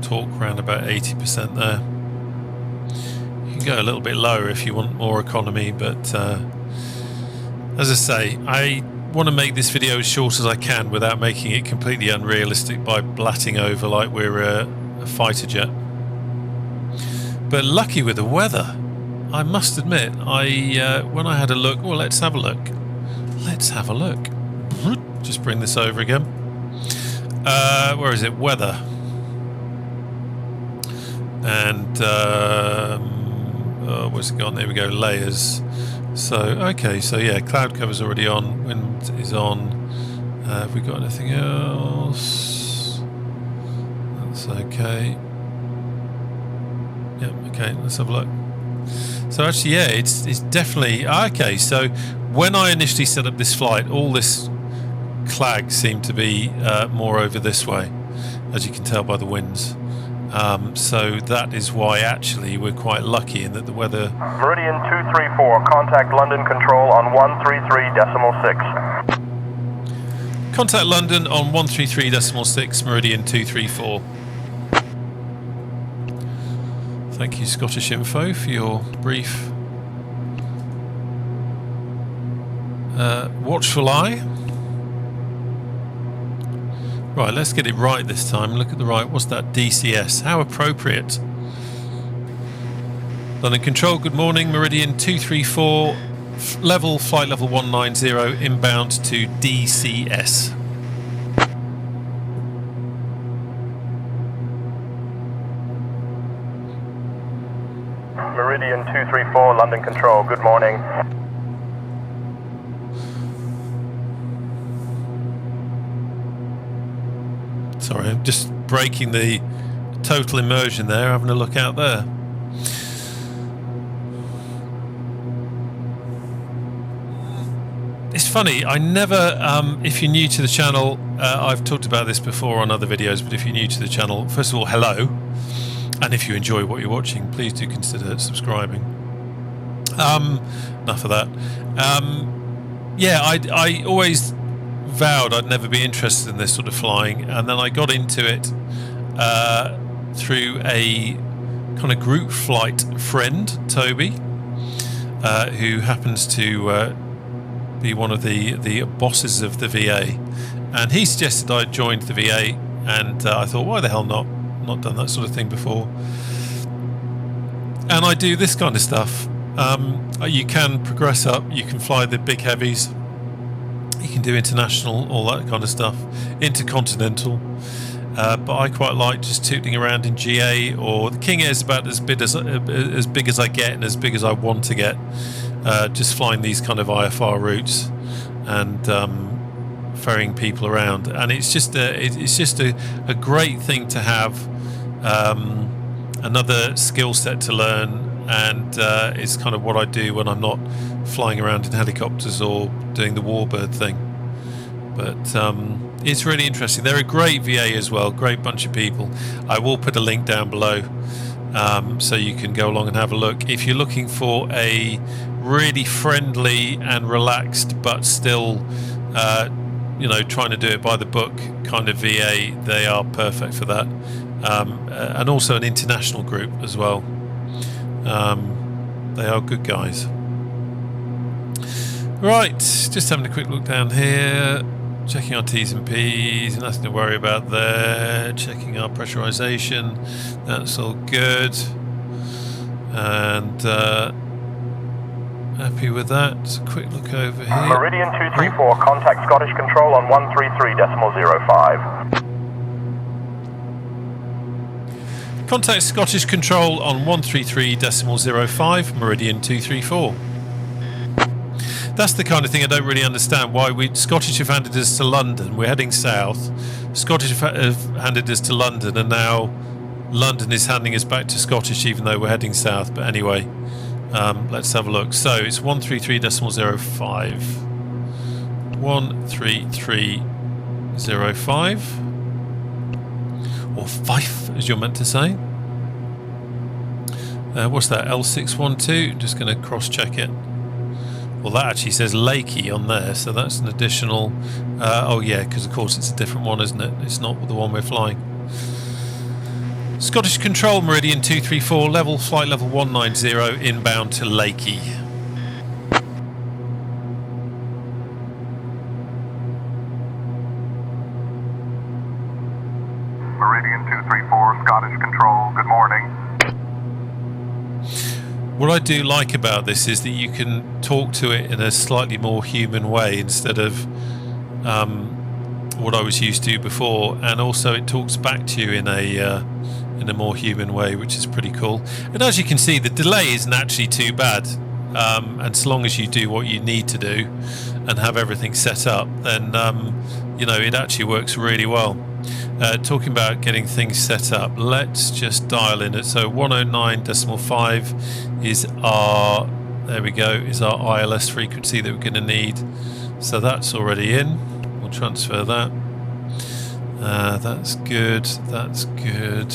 torque around about 80% there. You can go a little bit lower if you want more economy, but as I say, I want to make this video as short as I can without making it completely unrealistic by blatting over like we're a fighter jet. But lucky with the weather, I must admit. When I had a look, well, let's have a look. Let's have a look. Just bring this over again. Where is it? Weather. And where's it gone? There we go. Layers. So okay, so yeah, cloud cover's already on, wind is on. Have we got anything else? That's okay. Yep, okay, let's have a look. So actually, yeah, it's definitely okay. So when I initially set up this flight, all this clag seemed to be more over this way, as you can tell by the winds. So that is why actually we're quite lucky in that the weather... Meridian 234, contact London Control on 133.6. Contact London on 133.6, Meridian 234. Thank you, Scottish Info, for your brief watchful eye. Right, let's get it right this time. Look at the right. What's that? DCS. How appropriate. London Control, good morning. Meridian 234, flight level 190, inbound to DCS. Meridian 234, London Control, good morning. Sorry, I'm just breaking the total immersion there, having a look out there. It's funny, I never, if you're new to the channel, I've talked about this before on other videos, but if you're new to the channel, first of all, hello. And if you enjoy what you're watching, please do consider subscribing. Enough of that. Yeah, I always vowed I'd never be interested in this sort of flying, and then I got into it through a kind of group flight friend, Toby, who happens to be one of the bosses of the VA, and he suggested I joined the VA, and I thought, why the hell not done that sort of thing before. And I do this kind of stuff. You can progress up, you can fly the big heavies, you can do international, all that kind of stuff, intercontinental, but I quite like just tooting around in GA, or the King Air is about as big as I get and as big as I want to get, just flying these kind of IFR routes and ferrying people around, and it's just a great thing to have, another skill set to learn, and it's kind of what I do when I'm not flying around in helicopters or doing the warbird thing. But it's really interesting. They're a great VA as well, great bunch of people. I will put a link down below, so you can go along and have a look. If you're looking for a really friendly and relaxed but still trying to do it by the book kind of VA, they are perfect for that, and also an international group as well. They are good guys. Right, just having a quick look down here, checking our T's and P's, nothing to worry about there. Checking our pressurization, that's all good, and happy with that. Quick look over here. Meridian 234, contact Scottish Control on 133.05. Contact Scottish Control on 133.05, Meridian 234. That's the kind of thing I don't really understand. Why Scottish have handed us to London, we're heading south. Scottish have handed us to London, and now London is handing us back to Scottish, even though we're heading south. But anyway, let's have a look. So it's 133.05. 133.05. Or Fife, as you're meant to say. What's that? L612. Just going to cross-check it. Well, that actually says Lakey on there, so that's an additional. Oh yeah, because of course it's a different one, isn't it? It's not the one we're flying. Scottish Control, Meridian 234, flight level 190, inbound to Lakey. Meridian 234, Scottish Control, good morning. What I do like about this is that you can talk to it in a slightly more human way instead of what I was used to before, and also it talks back to you in a more human way, which is pretty cool. And as you can see, the delay isn't actually too bad, and so long as you do what you need to do and have everything set up, then it actually works really well. Talking about getting things set up, let's just dial in it. So 109.5 is our, there we go, is our ILS frequency that we're going to need. So that's already in. We'll transfer that. That's good. That's good.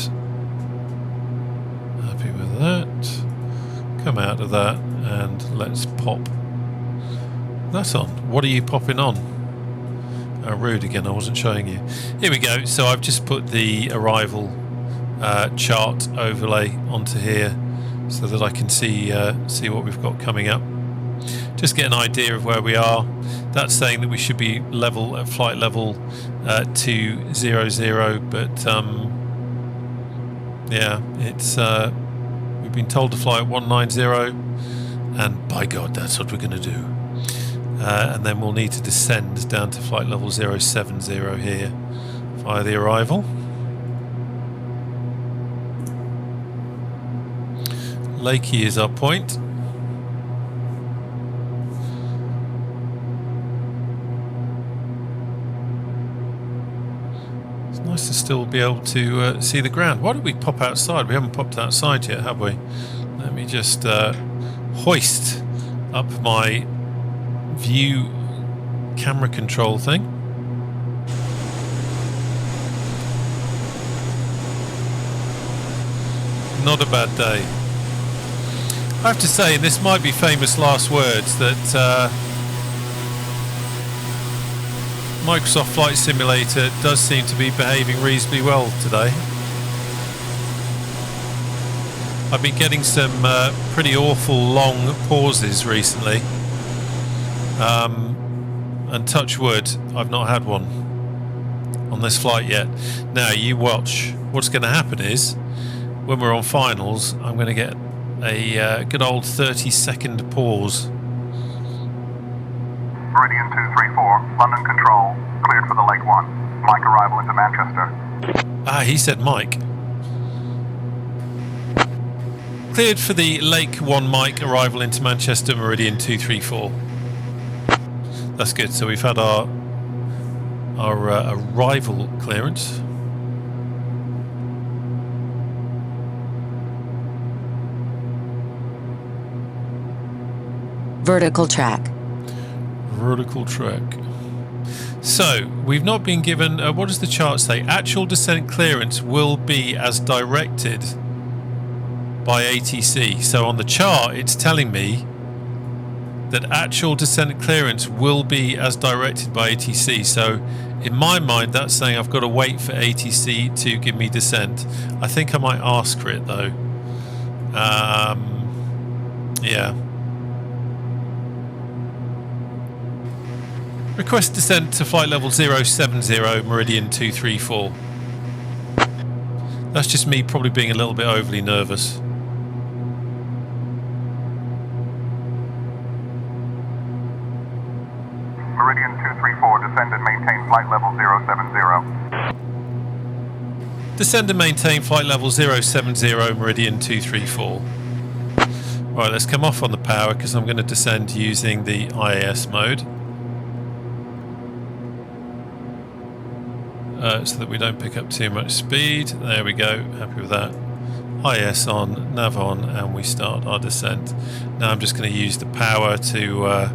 Happy with that. Come out of that and let's pop that on. What are you popping on? Rude again, I wasn't showing you. Here we go. So I've just put the arrival chart overlay onto here so that I can see what we've got coming up. just get an idea of where we are. That's saying that we should be level at flight level 200, but yeah, it's we've been told to fly at 190, and by God, that's what we're going to do. And then we'll need to descend down to flight level 070 here via the arrival. Lakey is our point. It's nice to still be able to see the ground. Why did we pop outside? We haven't popped outside yet, have we? Let me just hoist up my view camera control thing. Not a bad day. I have to say, and this might be famous last words, that Microsoft Flight Simulator does seem to be behaving reasonably well today. I've been getting some pretty awful long pauses recently, and touch wood, I've not had one on this flight yet. Now you watch. What's going to happen is, when we're on finals, I'm going to get a good old 30-second pause. Meridian 234, London Control, cleared for the Lake 1. Mike arrival into Manchester. Ah, he said Mike. Cleared for the Lake 1 Mike, arrival into Manchester, Meridian 234. That's good. So we've had our arrival clearance. Vertical track. Vertical track. So we've not been given. What does the chart say? Actual descent clearance will be as directed by ATC. So on the chart, it's telling me that actual descent clearance will be as directed by ATC. So in my mind, that's saying I've got to wait for ATC to give me descent. I think I might ask for it though. Yeah. Request descent to flight level 070, Meridian 234. That's just me probably being a little bit overly nervous. Meridian 234, descend and maintain flight level 070. Descend and maintain flight level 070, Meridian 234. Right, let's come off on the power because I'm going to descend using the IAS mode. So that we don't pick up too much speed. There we go, happy with that. IS on, nav on, and we start our descent. Now I'm just going to use the power to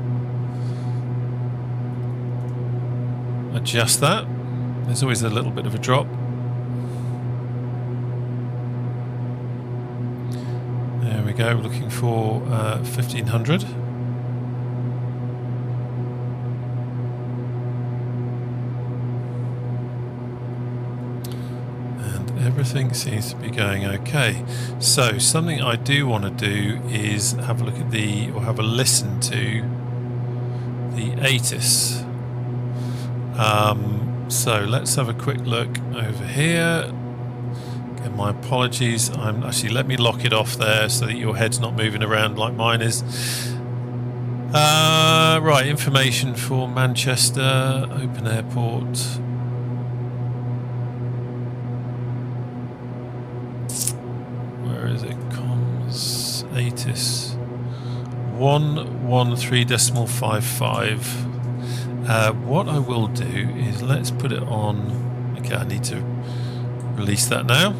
adjust that. There's always a little bit of a drop. There we go, looking for 1500. Everything seems to be going okay. So something I do want to do is have a look at or have a listen to the ATIS. So let's have a quick look over here. Again, my apologies. Let me lock it off there so that your head's not moving around like mine is. Right, information for Manchester Open Airport. ATIS 113.55. What I will do is let's put it on. Okay, I need to release that now.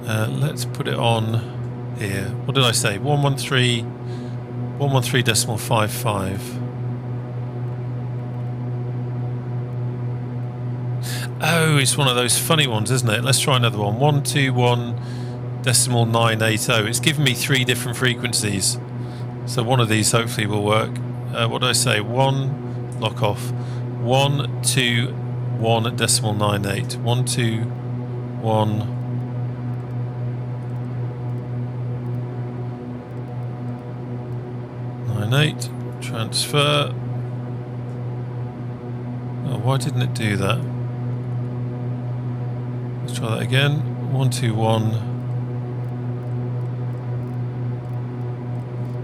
Let's put it on here. What did I say? 113.55. Oh, it's one of those funny ones, isn't it? Let's try another one. 121.980. It's given me 3 different frequencies, so one of these hopefully will work. What did I say? 1 lock off. 121.98. 121.98. Transfer. Oh, why didn't it do that? Let's try that again. 121.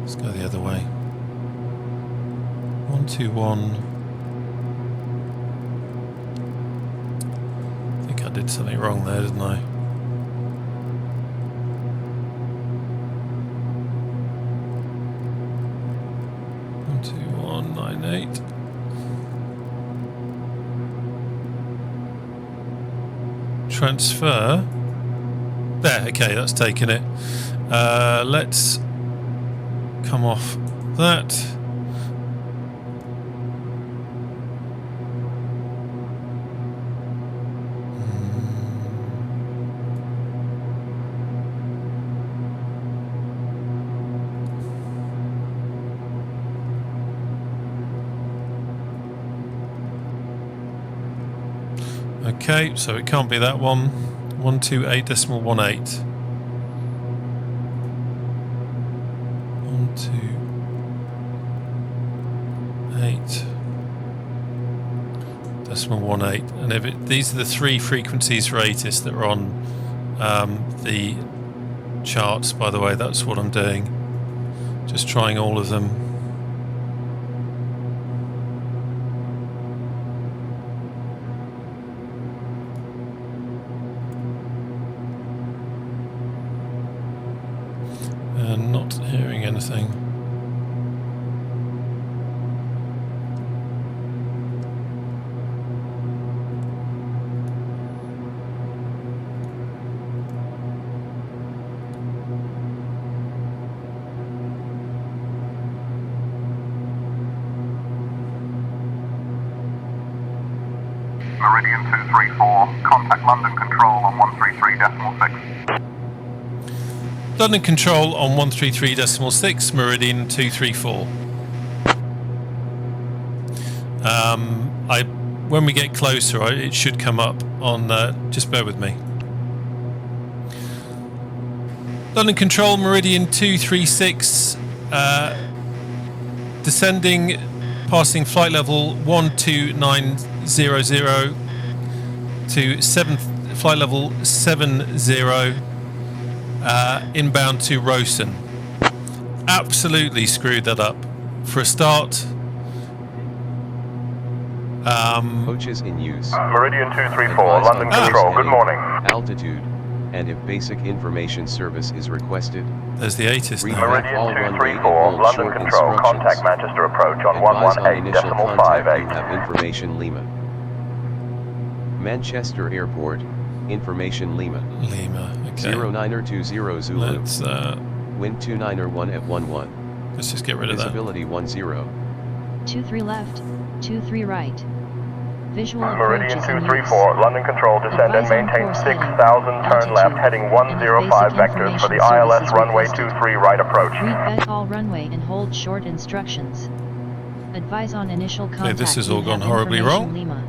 Let's go the other way. 121. I think I did something wrong there, didn't I? 12198. Transfer. There, okay, that's taken it. Let's come off that. Okay, so it can't be that one. 128.18. 128.18. And if these are the three frequencies for ATIS that are on the charts, by the way, that's what I'm doing. Just trying all of them. And not hearing anything. Meridian 234, contact London Control on 133.6. London Control on 133.6, Meridian 234. When we get closer, it should come up on, just bear with me. London Control, Meridian 236, descending, passing flight level 12900 to flight level 70. Inbound to Rosen. Absolutely screwed that up. For a start, Coaches in use. Meridian 234, London Control, good morning. Altitude, and if basic information service is requested. There's the ATIS now. Meridian 234, London Control, contact Manchester approach on 118.58. You have information Lima. Manchester Airport, information Lima. Lima, okay. 0920 Zulu. Let's, wind 291 at 11. let's just get rid of that. Visibility 10. 23 left, 23 right. Visual Meridian approach is in 234, use. London Control, descend and Advise on maintain course 6,000, heading, turn left, altitude, heading and 105 basic vectors for the information ILS services runway requested. 23 right approach. Read back all runway and hold short instructions. Advise on initial contact. this has you all gone have horribly information wrong. Lima.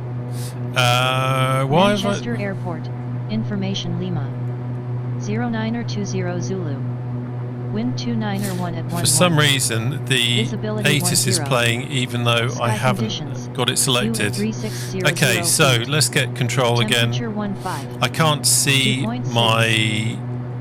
Why have Manchester Airport, information Lima. 0920 Zulu. Wind 291 at 11. For some reason, the Visibility ATIS is 10. playing even though Sky I haven't conditions. got it selected. 3600 Okay, so feet. let's get control again. Temperature 15. I can't see 2.6. my...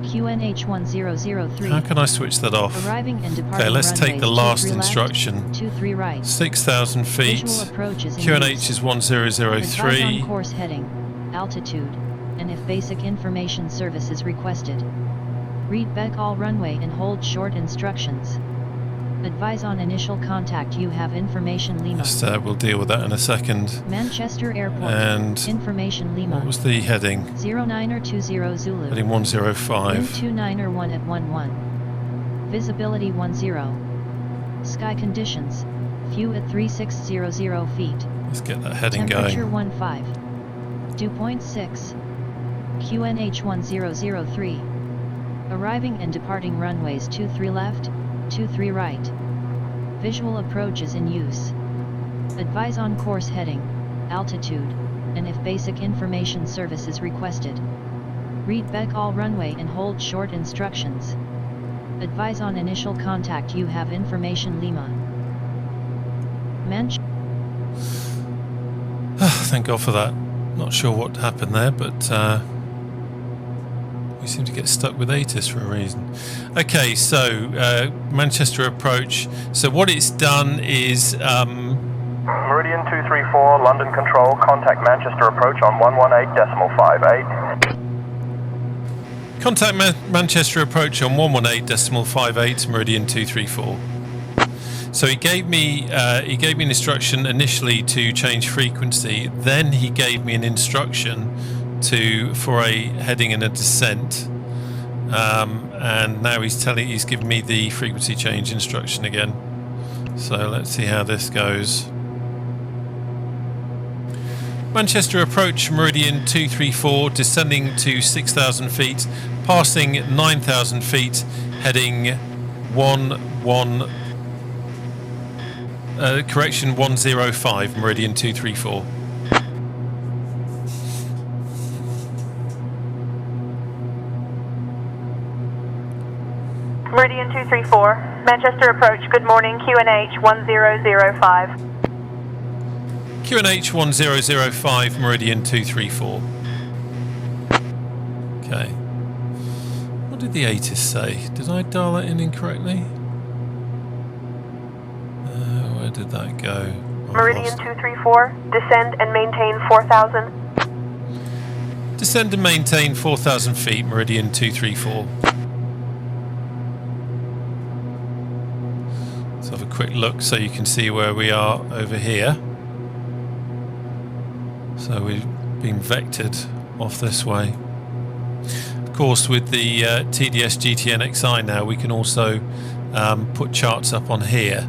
QNH 1003. How can I switch that off? Arriving and departing Okay, let's take the runways last 23 instruction. Left, 23 right. 6,000 feet. Visual approach is in QNH use. is Advise on 1003. course heading, altitude, and if basic information service is requested. Read back all runway and hold short instructions. Advise on initial contact. You have information Lima. We'll deal with that in a second. Manchester Airport. And information Lima. what was the heading? 0920 Zulu. Heading Wind 105. 291 at 11. Visibility 10. Sky conditions. View at 3600 feet. Let's get that heading Temperature going. 15. Dew point 6. QNH 1003. Arriving and departing runways 23 left, 23 right. Visual approach is in use. Advise on course heading, altitude, and if basic information service is requested. Read back all runway and hold short instructions. Advise on initial contact. You have information Lima. Thank God for that. Not sure what happened there, but we seem to get stuck with ATIS for a reason. Okay, so Manchester approach. So what it's done is Meridian 234, London Control, contact Manchester approach on 118.58. contact Manchester approach on 118.58 Meridian 234. So he gave me an instruction initially to change frequency. Then he gave me an instruction for a heading and a descent. And now he's giving me the frequency change instruction again. So let's see how this goes. Manchester approach Meridian 234, descending to 6,000 feet, passing 9,000 feet, heading 105 Meridian 234. Meridian 234, Manchester approach, good morning, QNH 1005. QNH 1005 Meridian 234. Okay. What did the ATIS say? Did I dial that in incorrectly? Where did that go? Meridian 234, descend and maintain 4,000. Descend and maintain 4,000 feet, Meridian 234. Let's have a quick look so you can see where we are over here. So we've been vectored off this way. Of course, with the TDS GTN-XI now, we can also put charts up on here.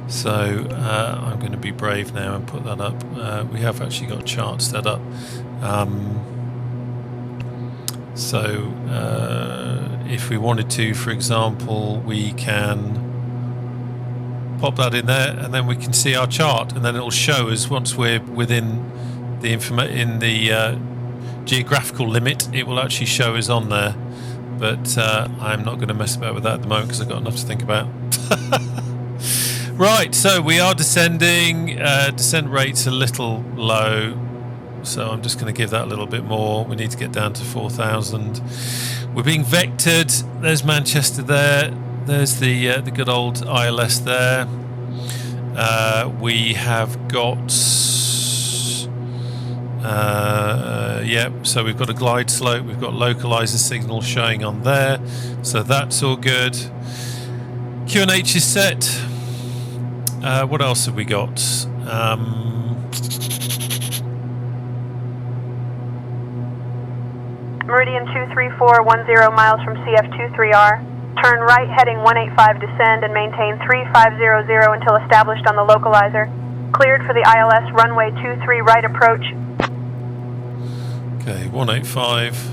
So I'm going to be brave now and put that up. We have actually got charts set up. So if we wanted to, for example, we can pop that in there, and then we can see our chart, and then it will show us once we're within the geographical limit. It will actually show us on there. But I'm not going to mess about with that at the moment because I've got enough to think about. Right, so we are descending. Descent rate's a little low, so I'm just going to give that a little bit more. We need to get down to 4,000. We're being vectored. There's Manchester there. There's the good old ILS there. We have got so we've got a glide slope. We've got localizer signal showing on there, so that's all good. QNH is set. What else have we got? Meridian 234, 10 miles from CF23R. Turn right heading 185, descend and maintain 3500 until established on the localizer. Cleared for the ILS runway 23 right approach. Okay, 185.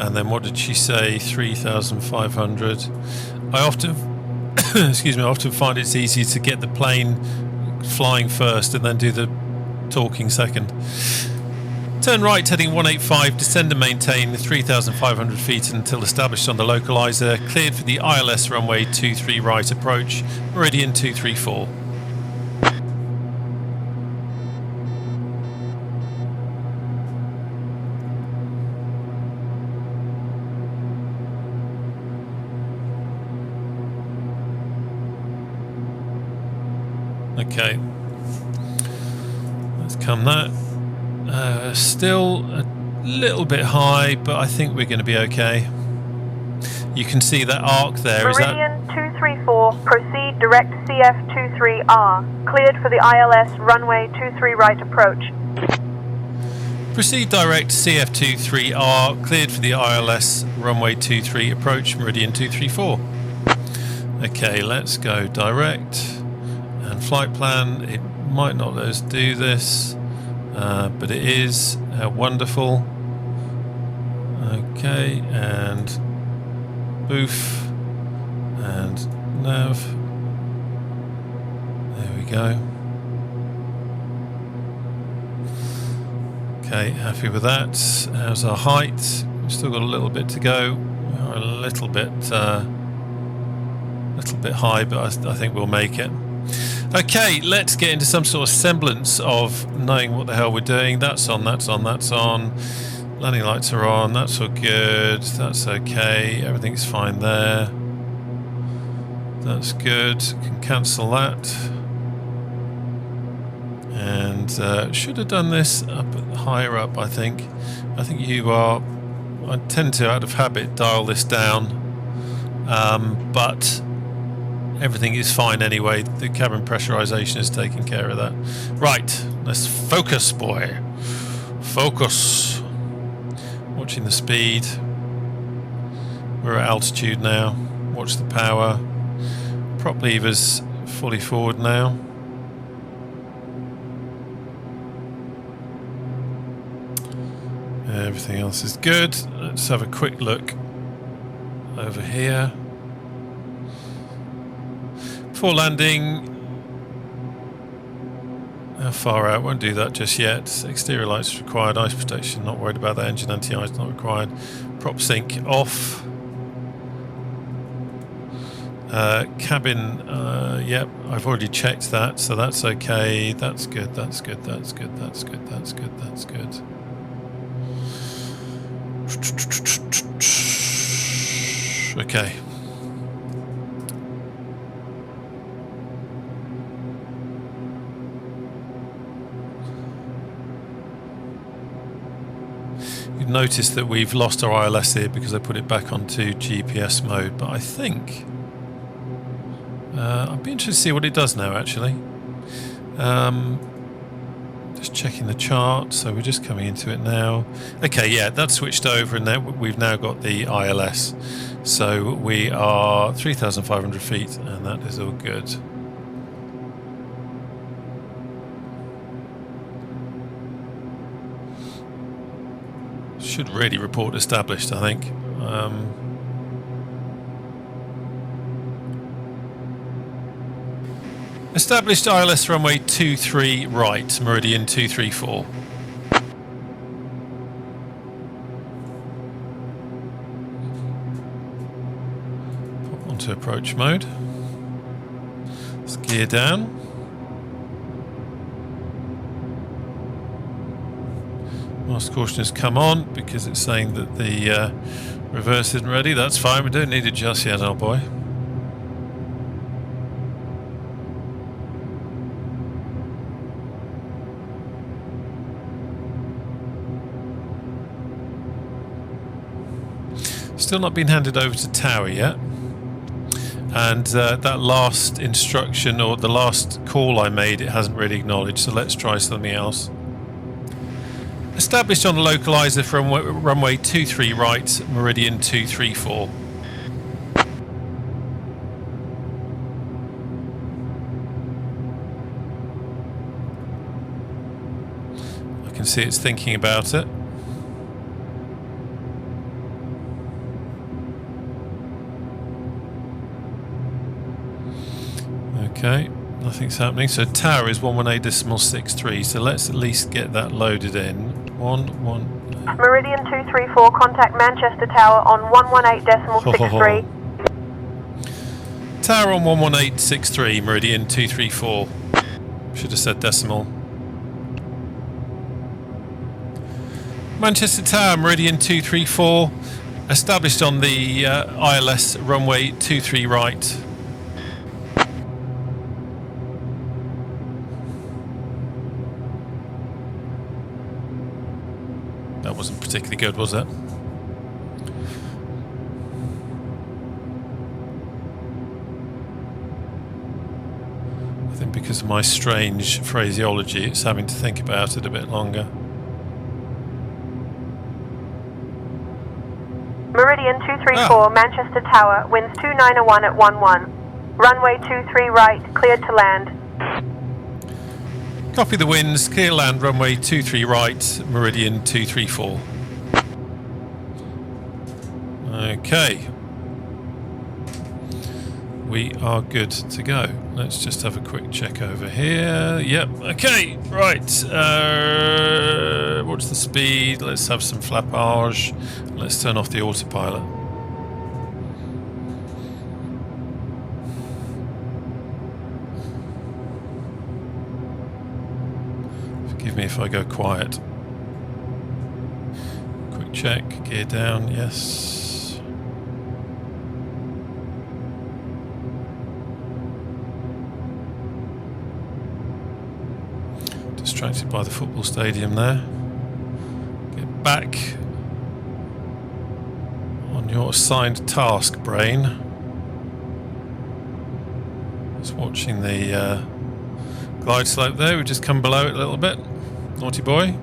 And then what did she say? 3,500. I often excuse me, I often find it's easier to get the plane flying first and then do the talking second. Turn right heading 185, descend and maintain 3,500 feet until established on the localizer. Cleared for the ILS runway 23 right approach, Meridian 234. Okay, let's come that. Still a little bit high, but I think we're going to be okay. You can see that arc there. Meridian 234, proceed direct CF23R. Cleared for the ILS runway 23 right approach. Proceed direct CF23R. Cleared for the ILS runway 23 approach, Meridian 234. Okay, let's go direct. And flight plan, it might not let us do this, but it is wonderful. Okay, and boof and nav. There we go. Okay, happy with that. How's our height? We've still got a little bit to go. We are a little bit high, but I think we'll make it. Okay, let's get into some sort of semblance of knowing what the hell we're doing. That's on, that's on, that's on. Landing lights are on, that's all good. That's okay, everything's fine there. That's good, can cancel that. And should have done this up higher up, I think. I think you are... I tend to, out of habit, dial this down. But everything is fine anyway. The cabin pressurization is taking care of that. Right, let's focus, boy. Focus. Watching the speed. We're at altitude now. Watch the power. Prop levers fully forward now. Everything else is good. Let's have a quick look over here. Before landing, how far out? Won't do that just yet. Exterior lights required. Ice protection, not worried about that. Engine anti-ice not required. Prop sync off. Cabin, yep, I've already checked that, so that's okay. That's good, that's good, that's good, that's good, that's good, that's good. Okay. You've noticed that we've lost our ILS here because I put it back onto GPS mode, but I think I'd be interested to see what it does now, actually. Just checking the chart, so we're just coming into it now. Okay, yeah, that's switched over, and now we've now got the ILS. So we are 3,500 feet, and that is all good. Should really report established, I think. Established ILS runway 23 right, meridian 234. Pop onto approach mode. Let's gear down. Master caution has come on because it's saying that the reverse isn't ready. That's fine, we don't need it just yet, old boy. Still not been handed over to tower yet, and that last instruction, or the last call I made, it hasn't really acknowledged, so let's try something else. Established on the localizer from runway 23 right, meridian 234. I can see it's thinking about it. Okay, nothing's happening. So tower is 118.63. So let's at least get that loaded in. Meridian 234, contact Manchester Tower on 118.63. Tower on 118.63, Meridian 234. Should have said decimal. Manchester Tower, Meridian 234. Established on the ILS runway 23 right. That wasn't particularly good, was it? I think because of my strange phraseology, it's having to think about it a bit longer. Meridian 234, Manchester Tower, winds 2901 at 11. Runway 23 right, cleared to land. Copy the winds, clear land, runway 23 right, meridian 234. Okay. We are good to go. Let's just have a quick check over here. Yep, okay, right. What's the speed? Let's have some flappage. Let's turn off the autopilot. Forgive me if I go quiet. Quick check, gear down, yes. Distracted by the football stadium there. Get back on your assigned task, brain. Just watching the glide slope there. We've just come below it a little bit. Naughty boy.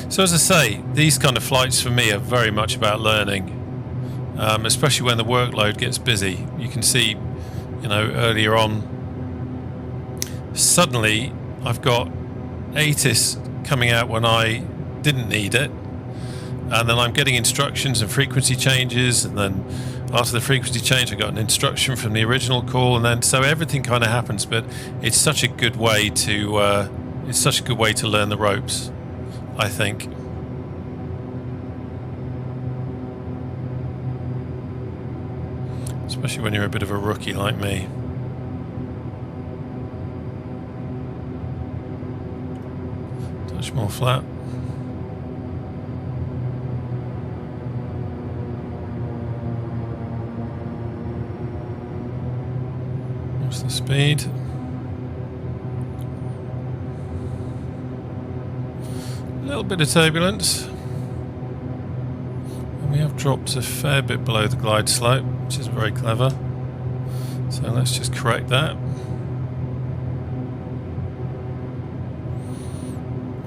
So as I say, these kind of flights for me are very much about learning, especially when the workload gets busy. You can see, you know, earlier on, suddenly I've got ATIS coming out when I didn't need it, and then I'm getting instructions and frequency changes, and then after the frequency change I got an instruction from the original call, and then so everything kind of happens. But it's such a good way to learn the ropes, I think. Especially when you're a bit of a rookie like me. Touch more flat. What's the speed? A little bit of turbulence. And we have dropped a fair bit below the glide slope, which is very clever. So let's just correct that.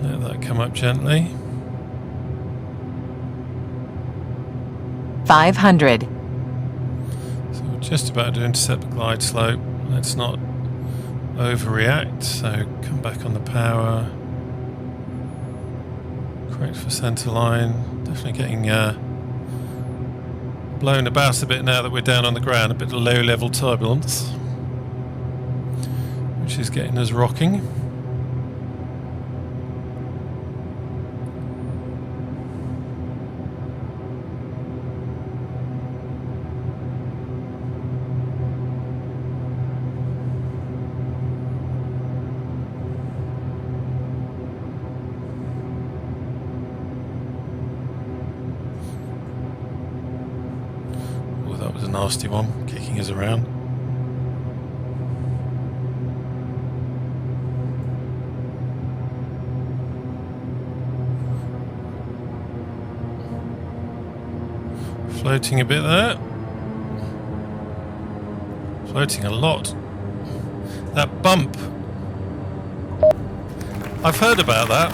Let that come up gently. 500. So we're just about to intercept the glide slope. Let's not overreact. So come back on the power. Correct for centre line. Definitely getting blown about a bit now that we're down on the ground. A bit of low level turbulence, which is getting us rocking. That was a nasty one, kicking us around. Floating a bit there. Floating a lot. That bump. I've heard about that.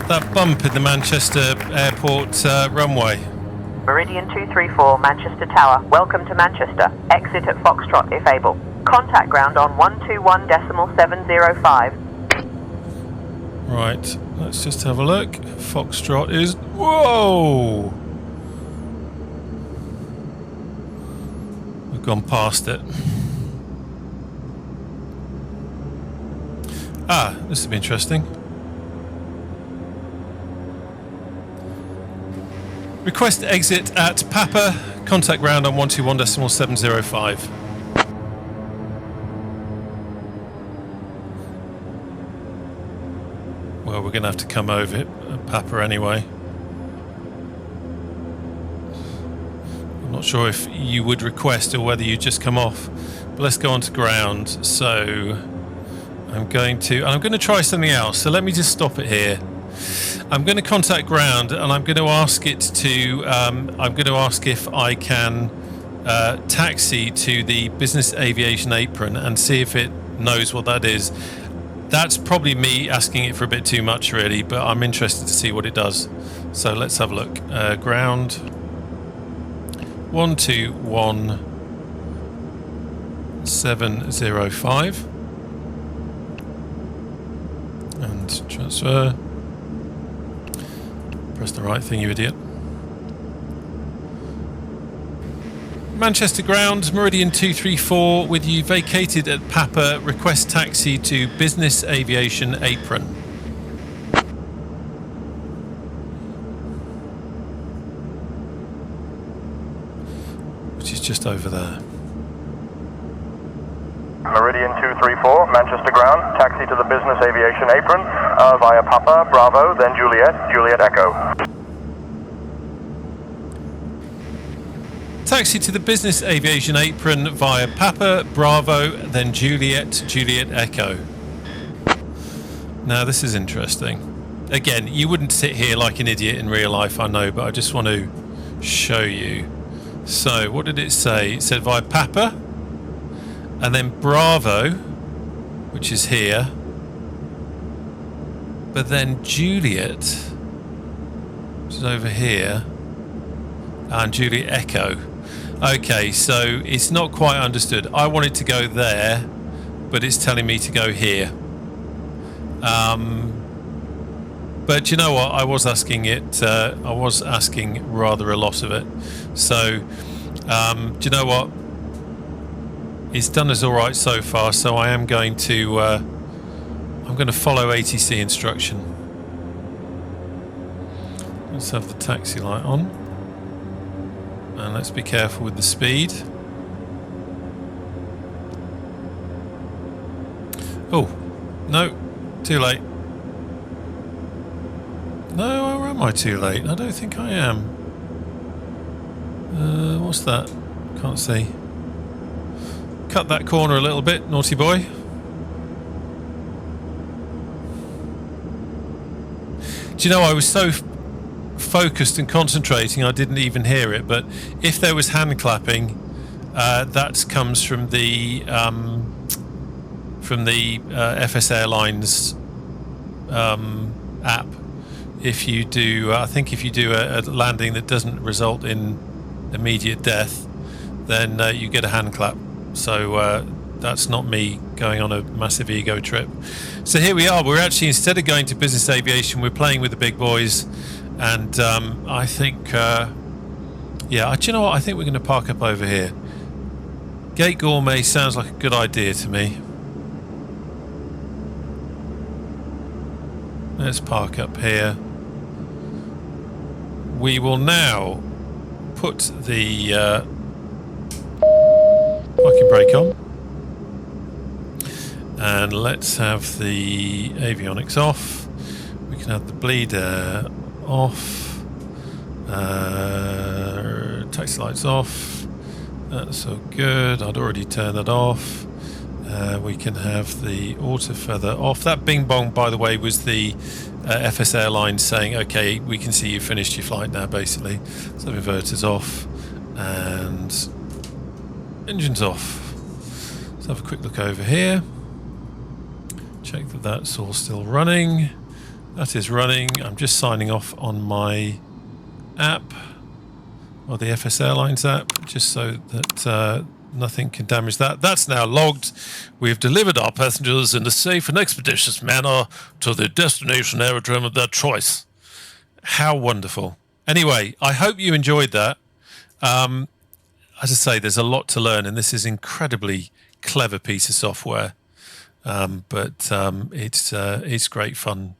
That bump in the Manchester Airport runway. Meridian 234, Manchester Tower. Welcome to Manchester. Exit at Foxtrot if able. Contact ground on 121.705. Right, let's just have a look. Foxtrot is... Whoa! We've gone past it. Ah, this will be interesting. Request exit at Papa. Contact ground on 121.705. Well, we're going to have to come over it at Papa anyway. I'm not sure if you would request or whether you just come off. But let's go on to ground. So I'm going to try something else. So let me just stop it here. I'm going to contact ground and I'm going to ask it to. I'm going to ask if I can taxi to the business aviation apron and see if it knows what that is. That's probably me asking it for a bit too much, really, but I'm interested to see what it does. So let's have a look. Ground 121.705 and transfer. Press the right thing, you idiot. Manchester ground, Meridian 234 with you vacated at Papa. Request taxi to business aviation apron. just over there. Meridian 234, Manchester ground. Taxi to the business aviation apron via Papa, Bravo, then Juliet, Juliet Echo. Taxi to the business aviation apron via Papa, Bravo, then Juliet, Juliet Echo. Now this is interesting. Again, you wouldn't sit here like an idiot in real life, I know, but I just want to show you. So what did it say? It said via Papa, and then Bravo, which is here, but then Juliet, which is over here, and Juliet Echo. Okay, so it's not quite understood. I want it to go there, but it's telling me to go here. But you know what? I was asking rather a lot of it. So, do you know what? It's done us all right so far. So I am going to, I'm going to follow ATC instruction. Let's have the taxi light on. And let's be careful with the speed. Oh, no, too late. No, or am I too late? I don't think I am. What's that? Can't see. Cut that corner a little bit, naughty boy. Do you know, I was so focused and concentrating I didn't even hear it, but if there was hand clapping, that comes from the FS Airlines app. If you do, I think if you do a landing that doesn't result in immediate death, then you get a hand clap. So that's not me going on a massive ego trip. So here we are. We're actually, instead of going to business aviation, we're playing with the big boys. And I think, yeah, do you know what? I think we're going to park up over here. Gate Gourmet sounds like a good idea to me. Let's park up here. We will now put the parking brake on. And let's have the avionics off. We can have the bleeder off. Taxi lights off. That's all good. I'd already turned that off. We can have the auto feather off. That bing bong, by the way, was the FS Airlines saying, okay, we can see you finished your flight now, basically. So inverters off and engines off. Let's have a quick look over here. Check that that's all still running. That is running. I'm just signing off on my app, or the FS Airlines app, just so that nothing can damage that. That's now logged. We've delivered our passengers in a safe and expeditious manner to the destination aerodrome of their choice. How wonderful. Anyway, I hope you enjoyed that. As I say, there's a lot to learn, and this is incredibly clever piece of software. But it's great fun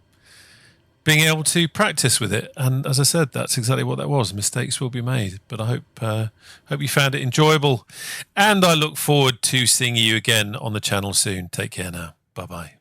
being able to practice with it, and as I said, that's exactly what that was. Mistakes will be made, but I hope you found it enjoyable, and I look forward to seeing you again on the channel soon. Take care now. Bye bye.